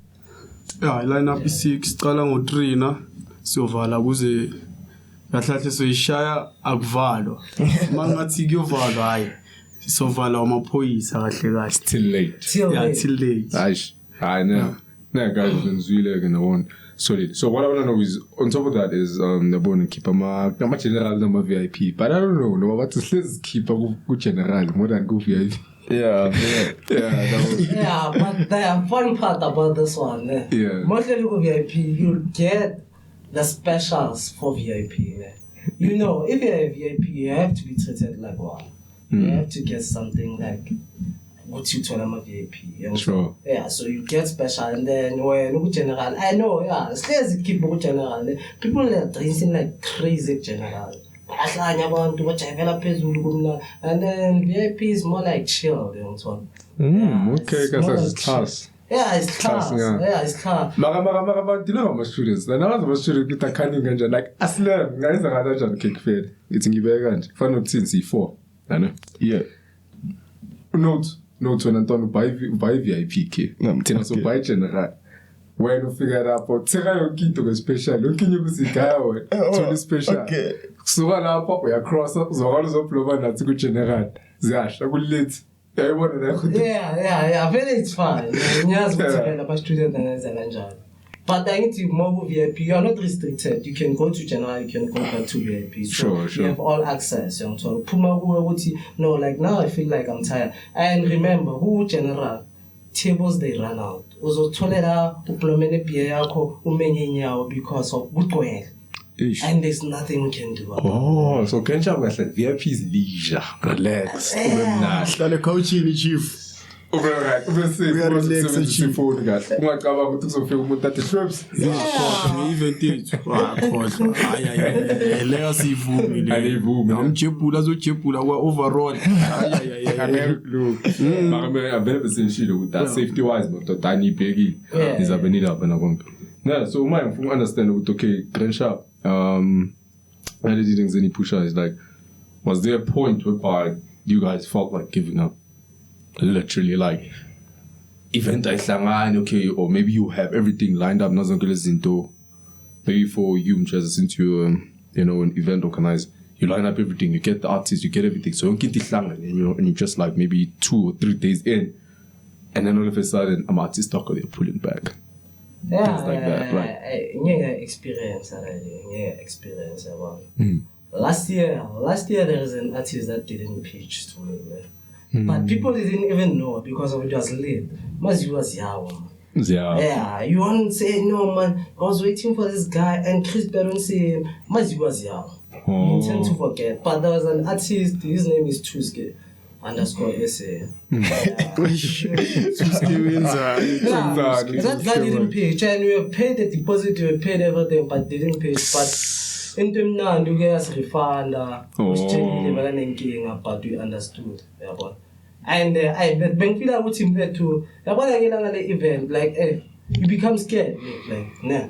C: Yeah, lineup is sick. Siqala ngo-3 na. Siyovala kuze kahlahle soyishaya akuvalwa. Mangathi kuyovalwa hayi. Sovala amaphoyisa kahle kahle.
A: Till late.
C: Till late.
A: Aish. I know. Nah, guys, Venezuela gonna want solid. So what I wanna know is on top of that is the bone keep my general number VIP. But I don't know what to let's keep a good general more than go VIP.
D: Yeah.
B: Yeah, but the fun part about this one, mostly look VIP, you get the specials for VIP. You know, if you're a VIP, you have to be treated like one. You have to get something like what you told them a VIP. You know?
A: Sure.
B: Yeah, so you get special, and then when you general, I know, yeah, let's keep general. People are dressing like crazy general. And then VIP is more like chill, you know.
A: Okay, because that's class.
B: Yeah, it's class. Yeah, it's class.
A: But you know my students. Then I was students with a canning engine like Aslam. Guys, I had a cake fed. It's in Gibegan. Fun of C4. I know. Yeah. Note when Antonio buy VIP key. Tina so buy general. When you figure out what Tera key to a special, looking you see guy to the special. Okay. So when I pop we across up, so all is up over and to go general. Zash, I will let.
B: Yeah, very it's fine. But I need to more VIP. You are not restricted. You can go to general, you can go to VIP. So
A: sure.
B: You have all access. So no, like now I feel like I'm tired. And remember, who general tables they run out. Also tolera upload beer because of good going. And there's nothing we can do about it.
A: So Kensha was like VIP is leisure, relax.
C: Start coaching chief.
A: We are relaxed. Chief. What cover to so film that the trips.
C: Even things. I'm chipula so chipula overall.
A: Look. I'm very essential with that safety wise, but tiny peggy is a benida up and a bump. Yeah, so my understand with okay, Kensha. I didn't think any pusher is like, was there a point whereby you guys felt like giving up? Literally, like, event okay, or maybe you have everything lined up, maybe for you, Mjeza, since you, an event organizer, you line up everything, you get the artists, you get everything. So, and you're just like maybe 2 or 3 days in, and then all of a sudden, I'm artist talker, they're pulling back.
B: Yeah,
A: like that, right?
B: Experience about. Last year there was an artist that didn't pitch to me, but people didn't even know because of it was late. Mas was young. Yeah, you won't say no, man. I was waiting for this guy, and Chris Perron said, Mas was young. You tend to forget, but there was an artist. His name is Tuske. _SA. That guy didn't pay. And we have paid the deposit, we have paid everything, but didn't pay. But in them now, you guys refund. But we understood. And I feel I would him there too. Event like you become scared. Like nah.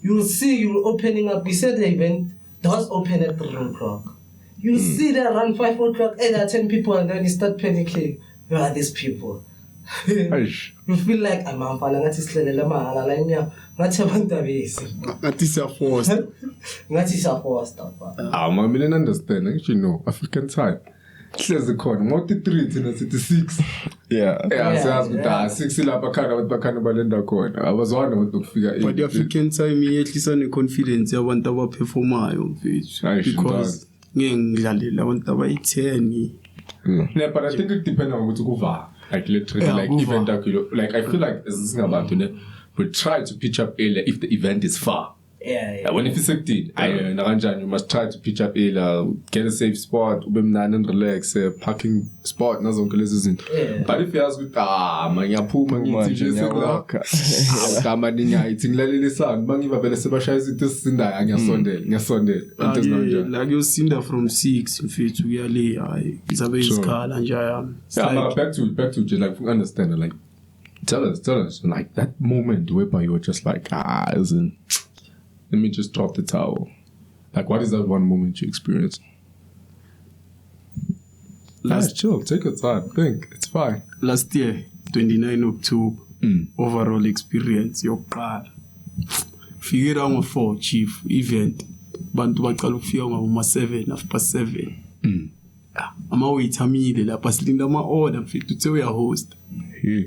B: You'll see you opening up. We said the event does open at 3 o'clock. You see that around 5 o'clock, there are 10 people, and then you start panicking. Where are these people? You feel like I'm forced.
A: I didn't understand. Actually, no. African time. Says the code. Multi 3 to 6. Yeah, so I was with 6 code. I was wondering what to figure out.
C: But the African time, at least on the confidence, I want to perform my own face. Because
A: yeah, but I think it depends on what to go for. Like literally, like event like I feel like this about we try to pitch up earlier if the event is far.
B: Yeah.
A: When if it's 16, you must try to pitch up earlier, get a safe spot, and relax, parking spot, but if you ask with
C: like you seen that from 6 if it's really it's a very scar and
A: back to just like understand like tell us like that moment whereby you were just like isn't. Let me just drop the towel. Like, what is that one moment you experienced? Chill. Take your time. Think. It's fine.
C: Last year, 29 October, overall experience, your car. Figure out 4 chief event. Bantu bakala ukufika ngama 7 7. Ama wait amile la pasilinda ma order mfethu tse uya host.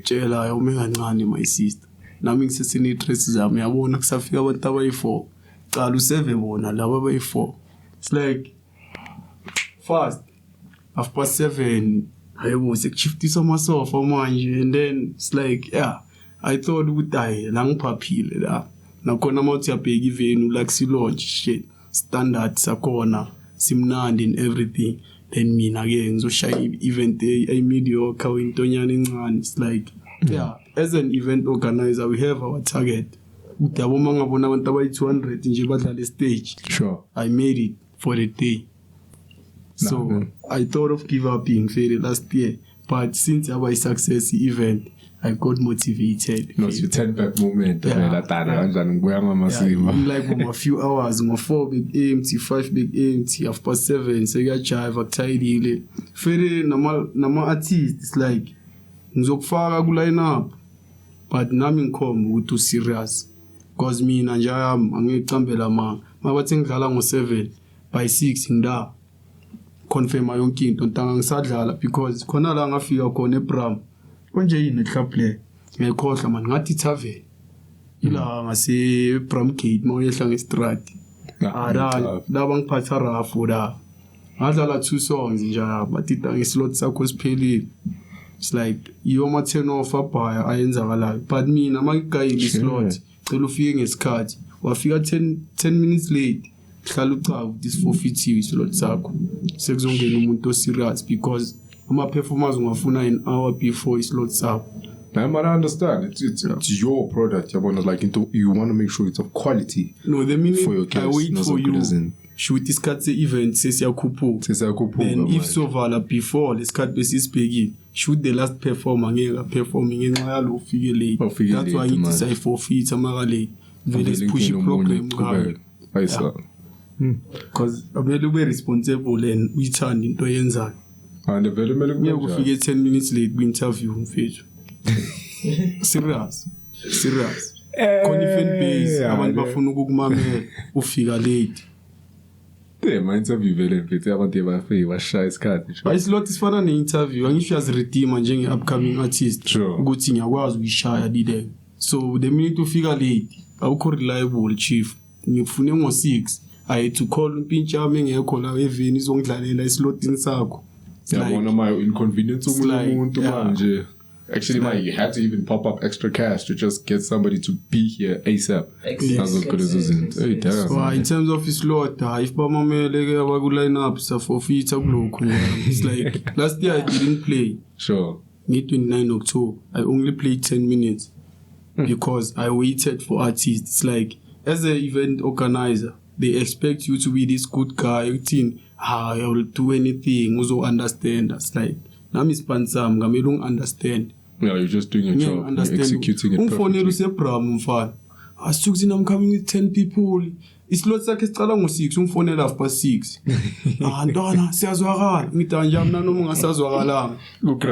C: Tshela ya umenga ncane my sister. Nami ngisesene interest zami yabona kusafika abantu abayi4. Qala u7 bona laba abayi4. It's like fast. 7:30 I was like shiftisa masofa manje, and then it's like I thought ukuthi langiphaphile la nakhona mawuthi yabheka ivenu like si-launch shit standard sakhona simnandi and everything, then mina ke ngizoshaya event mediocre intonyana encane. It's like as an event organizer we have our target. Udabo mangabona abantu abayi-200 nje badlala stage.
A: Sure.
C: I made it for the day. So I thought of give up being fair last year, but since our success event, I got motivated.
A: No, it's your 10-pack moment. Like
C: a few hours, 4 big empty, 5 big empty, 7:30, so you jive tidy. Fair nama artist, it's like ngizokufaka ku line up, but nami ngikhomo too serious. Cause mina nje angicambela mabathi ngidlala ngo7 by 6 ngida confirm yonke into ntanga ngisadlala because khona la ngafika khona eBram konje yini club play ngekhohla man ngathi tavern ila ngase Bram Gate mawuyehla ngestrad la bangiphatha rafu la ngadlala 2 songs nje batita ngeslot sakho siphelile. It's like you ma turn off abaya ayenzakalayo, but mina mangigayile slot cela ufike ngesikhathi wafika 10 minutes late hlala ucawu this forfeitiwe slot sakho sekuzongena umuntu oserious because ama performers ungafuna an hour before slot sakho.
A: Man, I understand. It's your product. You want to make sure it's of quality.
C: No, the minute
A: for your guests,
C: I wait for you, shoot this cut the event sesiyakhuphuka. Then if so vala before let's cut basis big shoot the last performer performing ngenxa yalo ufike late. That's why I need to say forfeit amara late. Let's push the program. Because I'm be responsible and uyithanda into yenzayo.
A: And the very
C: ufike 10 minutes late ku-interview mfethu. Serious. Confident base abantu bafuna ukukumamela ufika late.
A: My interview vele mfethu abantu bafike bashaya isikhathi.
C: Islot isifana ne-interview angisho yaziredeema njenge-upcoming artist ukuthi ngiyakwazi ukuyishaya dide. So the minute ufika late awukho reliable chief. Ngifune ngo6 I had to call umpintsha wami engekho la eveni izongidlalela islotini sakho.
A: Yabona my inconvenience umuntu manje. Actually, you had to even pop up extra cash to just get somebody to be here ASAP.
C: So in terms of his lot, if bamamele abaku-line up forfeita kulokho. It's like last year I didn't play.
A: Sure.
C: 29 October, I only played 10 minutes because I waited for artists. It's like as an event organizer, they expect you to be this good guy. You think, I will do anything. Also understand. It's like nami sponsor ngamele understand.
A: Yeah, you're just doing your job. You're executing it perfectly.
C: Umfonela mfana. Asukuzini I'm coming with 10 people. Islot sakhe sicala ngo6 umfonela after 6. Ntwana siyazwakala. Ngithi anje mina noma ungasazwakalanga.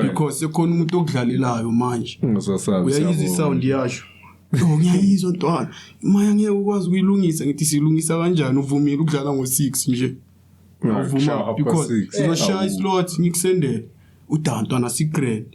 C: Because sekhona umuntu okudlalelayo manje. Uyayizwa sound yasho. Ngiyayizwa ntwana. Maya ngeke ukwazi ukuyilungisa ngithi silungisa kanjani uvumile ukudlala ngo6 nje. Uvuma because sizoshaya islot ngikusendele. Ntwana secret.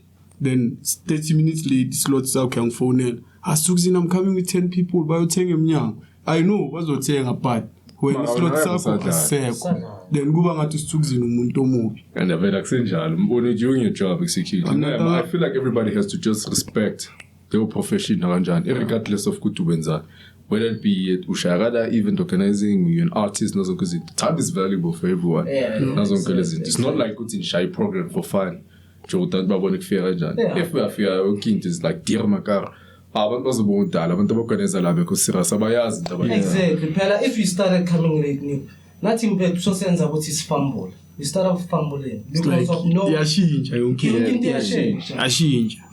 C: Then 30 minutes late slot sakho yangifonela. Asukuzini I'm coming with 10 people bayothenga emnyango. I know bazothenga but when slot sakho asekho then kuba ngathi usukuzini umuntu omubi.
A: And vele akusenjalo mbone doing your job executing. I feel like everybody has to just respect their profession kanjani regardless of ukuthi wenzani. Whether it be ushayakala event organizing, you're an artist, the time is valuable for everyone. It's not like putting shy program for fun. If we are fair, okay, it's like dear makar.
B: Exactly. Pela, if you started coming late, nothing but so sense about his fumble. You start off fumbling because of no.
C: Yashinja.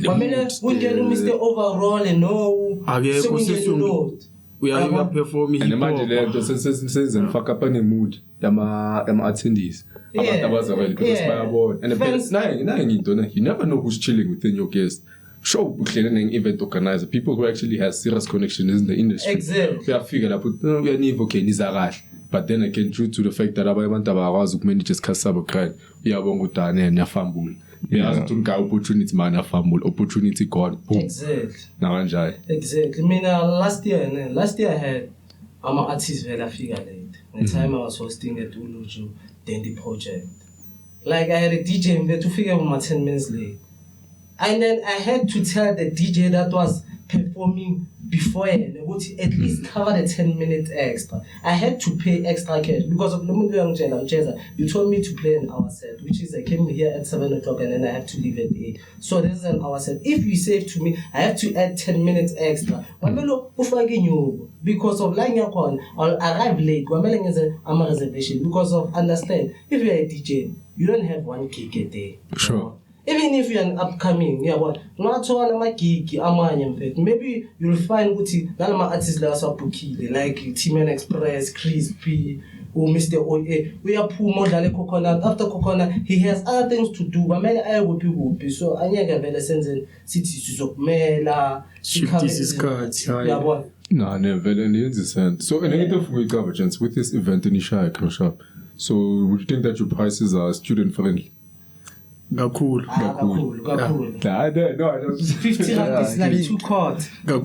B: Pamela, when you miss the overall and no.
C: We are performing.
A: And imagine that since and fuck up on the mood. Them attendees. And you never know who's chilling within your guest. Show event organizer, people who actually have serious connections in the industry.
B: Exactly.
A: We have figured out we are never okay, but then again, due to the fact that I managers kasabo cried, we are going to fumble. Yeah, opportunity man opportunity gone.
B: Exactly.
A: Exactly.
B: I mean, last year I had I'm an artist where I figured late. The time I was hosting at Uluju, then the project. Like I had a DJ in there to figure out my 10 minutes late. And then I had to tell the DJ that was performing beforehand, at least cover the 10 minutes extra. I had to pay extra cash because of Mjeza. You told me to play an hour set, which is I came here at 7 o'clock and then I have to leave at 8. So this is an hour set. If you say to me, I have to add 10 minutes extra. Because of line I'll arrive late. I'm a reservation because of understand. If you're a DJ, you don't have 1 gig a day.
A: Sure.
B: Even if you're an upcoming, maybe you'll find none of my artists like T-Man Express, Crispy, or Mr. OA. We are poor more than coconut. After coconut, he has other things to do. But many I will be so I never have a sense in cities of Mela.
C: This is cards.
A: No, never. And so, in any of we governance with this event in Ishaya Crush Up. So, would you think that your prices are student friendly?
C: Cool.
B: Cool.
A: No, I don't.
B: 50 rand is like 2 cards.
C: Cool.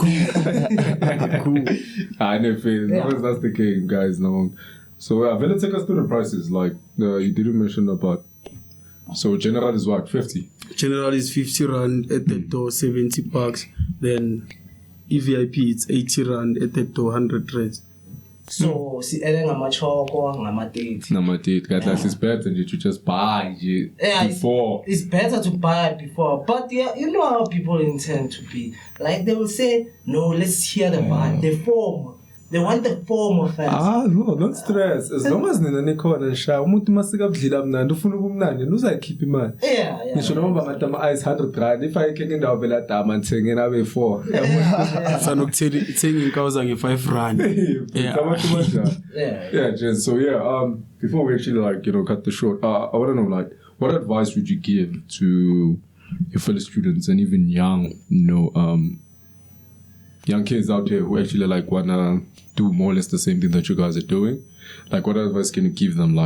A: I never. That's the game, guys. No. So, let's take us through the prices. Like you didn't mention about. So, general is what 50.
C: General is 50 rand at the door, 70 bucks. Then EVIP it's 80 rand at the door, 100 rand.
B: So, see,
A: Namadate. It's better than you just buy before.
B: It's better to buy it before. But yeah, you know how people intend to be. Like they will say, no, let's hear the vibe, the form. They want the form of it.
A: No, don't stress. As long as nina nekona sha umuntu masika budlila mnandi ufuna ubumnandi uzayikhipha imali.
B: Yeah.
A: Ngisho noma bangatama ice 100 rand if ayikeke indawo vela dama ngithengena abe 4.
C: Sanokuthela ithenga inkawuza nge5 rand.
A: Yeah, Jez. So before we actually cut the short, I want to know what advice would you give to your fellow students and even young kids out there who actually wanna do more or less the same thing that you guys are doing? Like, what advice can you give them?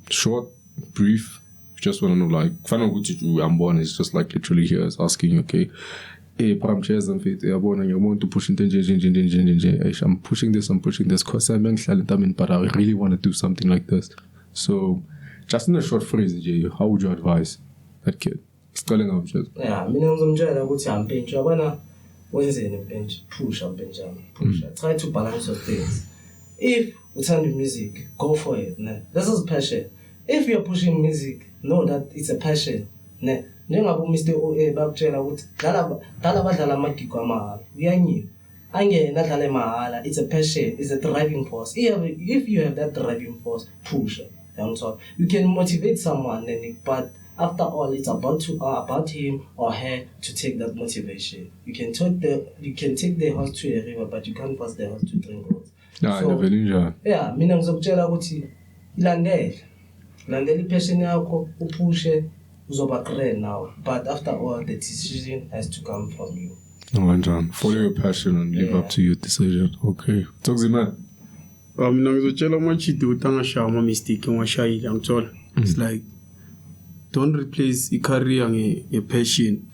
A: Short, brief. Just wanna know final good to I'm born is just literally here is asking you, okay, hey, Mjeza and fit, I'm going to push into I'm pushing this because I'm young talent, but I really want to do something like this. So, just in a short phrase, how would you advise that kid? Telling them,
B: yeah, push. Try to balance your things. If you turn to music, go for it. This is passion. If you're pushing music, know that it's a passion. Mr. OA it's a passion, it's a driving force. If you have that driving force, push. You can motivate someone, but after all, it's about him or her to take that motivation. You can take the horse to a river, but you can't force the horse to drink water. Yeah, mina ngizokutshela ukuthi ilandele ipassion yakho upushe uzoba great now, but after all the decision has to come from you.
A: Follow your passion and live up to your decision. Okay, Toxi man.
C: Mina ngizotshela umachidi ukuthi angashaya ama mistake ngwashayile angithola. It's like don't replace a career a passion.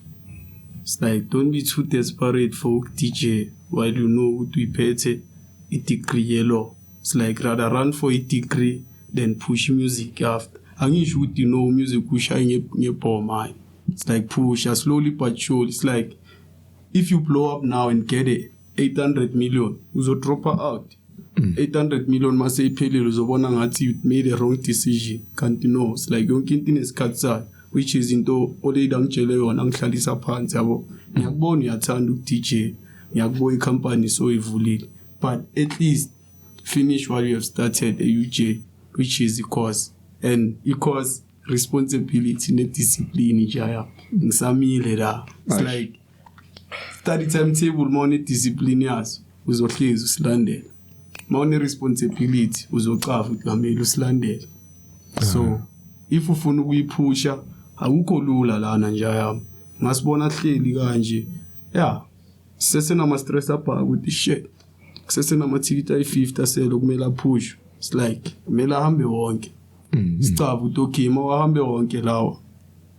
C: It's like don't be too desperate for DJ while you know to be a degree yellow. It's like rather run for a degree than push music after. And you should music push in your poor mind. It's like push slowly but surely. It's like if you blow up now and get 800 million, you drop out. 800 million must say you made a wrong decision. Can't you know? It's like yonke into nesikhatsayo, which is into ole dangitshele yona ngihlalisa phansi yabo. Ngiyakubona uyathanda DJ, ngiyakubona icompany so ivulile, but at least finish what you have started a UJ, which is the course, and the course responsibility ne discipline jaya ngisamile la. It's like study timetable money discipline yazo uzohlezi usilandela. Mawune responsibility uzoqava ugamela usilandela. So if ufuna ukuyiphusha akukho lula lana nje yami ngasibona hleli kanje sesenama stress apha with shit sesenama ticket ayi50 aselo kumele push. It's like kumele ahambe wonke sicava ukuthi okay mawahambe wonke lawa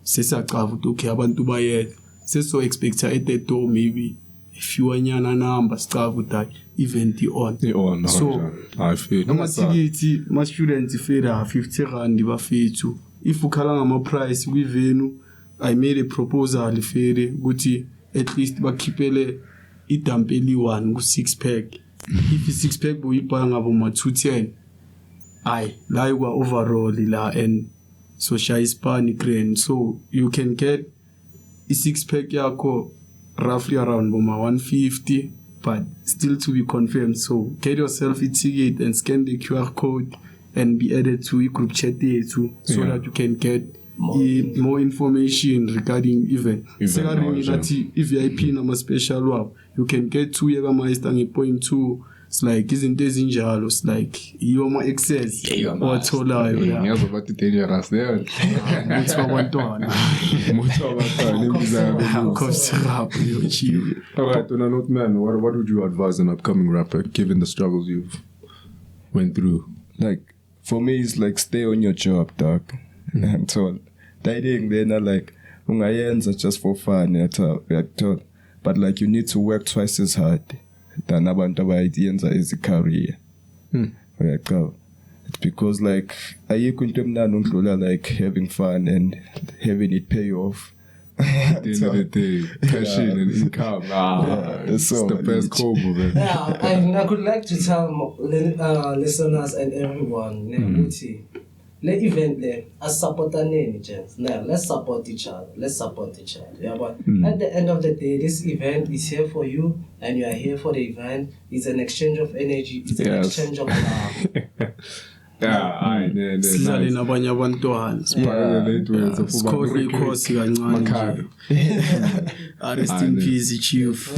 C: sesiyacava ukuthi okay abantu bayedwa seso expect at the door maybe if you anyana number sicava ukuthi event on. So
A: I feel
C: ama ticket ma students fela 50 rand bafethu if ukhala ngama-price kwi-venue, I made a proposal fere ukuthi at least bakhiphele idump eli-1 ku-6 pack. If i-6 pack boyibhala ngabo ma-210, la ikwa overall la and so shaya ispani grand. So you can get i-6 pack yakho roughly around boma 150, but still to be confirmed. So get yourself a ticket and scan the QR code and be added to a group chat there too, so that you can get more information regarding event. Secondly, if VIP nama special wap, you can get 2 Jägermeister nge.2. It's like isn't this injalo? It's like you ma excess. What's all I?
A: Ngiyazi bathi dangerous there.
C: Mucho abantwana.
A: Alright, on a note, man, what would you advise an upcoming rapper given the struggles you've went through?
D: Like for me, it's like stay on your job, dog. And so dating then like ungayenza just for fun, but like you need to work twice as hard than abantu abayenza as a career. It's because like ayikho into emnandi undlula like having fun and having it pay off.
A: At the end of the day, passion and income. It's the best combo, man.
B: Yeah, I could like to tell listeners and everyone, let event there as supportaneni, gents. Now let's support each other. Yeah, but at the end of the day, this event is here for you, and you are here for the event. It's an exchange of energy. It's an exchange of love.
C: Sidlale nabanye abantwana. Sikhole ikhosi kancane. Rest in peace, Chief.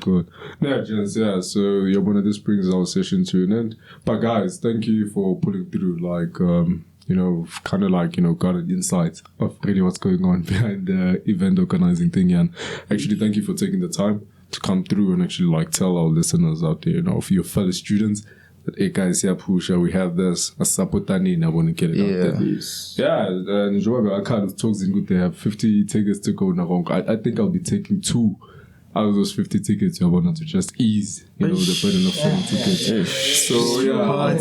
A: Good. Yeah, so this brings our session to an end. But guys, thank you for pulling through. Like, kind of like, got an insight of really what's going on behind the event organizing thing. And actually, thank you for taking the time to come through and actually like tell our listeners out there, for your fellow students, that hey guys, yeah, Pusha, we have this a sapotani and I want to get it out there. Yeah, and Joaga, I kind of talks in good. They have 50 tickets to go now. I think I'll be taking 2 out of those 50 tickets. I wanted to just ease, the burden of selling tickets. So yeah,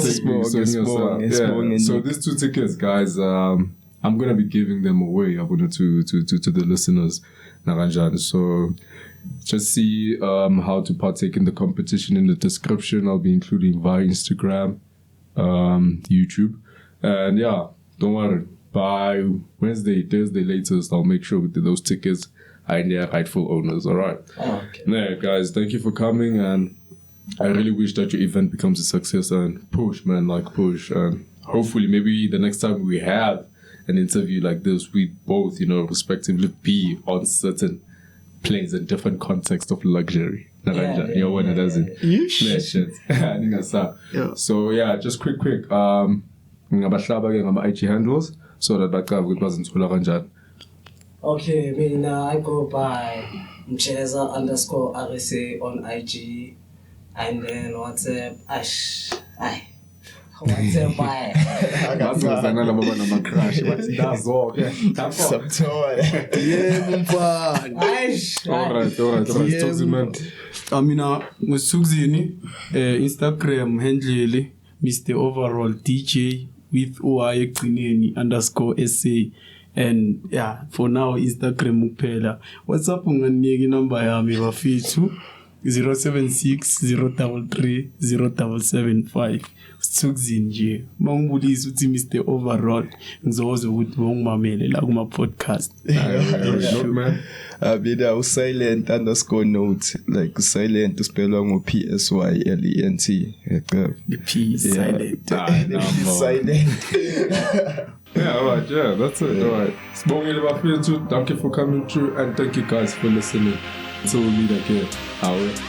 A: so these 2 tickets, guys, I'm gonna be giving them away. I wanted to the listeners, Naranjan. So just see how to partake in the competition in the description. I'll be including via Instagram, YouTube, and yeah, don't worry. By Wednesday, Thursday latest, I'll make sure that those tickets are in their rightful owners. All right.
B: Okay.
A: Yeah, guys, thank you for coming, and I really wish that your event becomes a success and push, man, like push, and hopefully maybe the next time we have an interview like this, we both, respectively be on certain planes in different contexts of luxury. So yeah, just quick. Ngabahlaba-ke ngama-IG handles so that baqabe ukuthi bazinthola kanjani.
B: Okay, mina I go by Mjeza _RSA on IG and then WhatsApp. WhatsApp by.
A: Ngazozana laba banama-crush bathi ndazo-ke. Alright. Talks man.
C: Mina ngusukzini Instagram handle Mr. Overall DJ with OI ekugcineni _SA. And yeah, for now Instagram kuphela. WhatsApp unganika inamba yami bafethu 076 033 0775. Sukuzini nje. Mangibulisa uthi Mr. Overall ngizozwe ukuthi bongimamele la kuma podcast.
A: Man.
D: Abida Psylent _note, like Psylent spellwa ngo PSYLENT.
C: The P silent.
D: Silent.
A: Yeah, alright, yeah, that's it. Alright. Sibongile bafethu, thank you for coming through, and thank you guys for listening. Until we meet again. Out.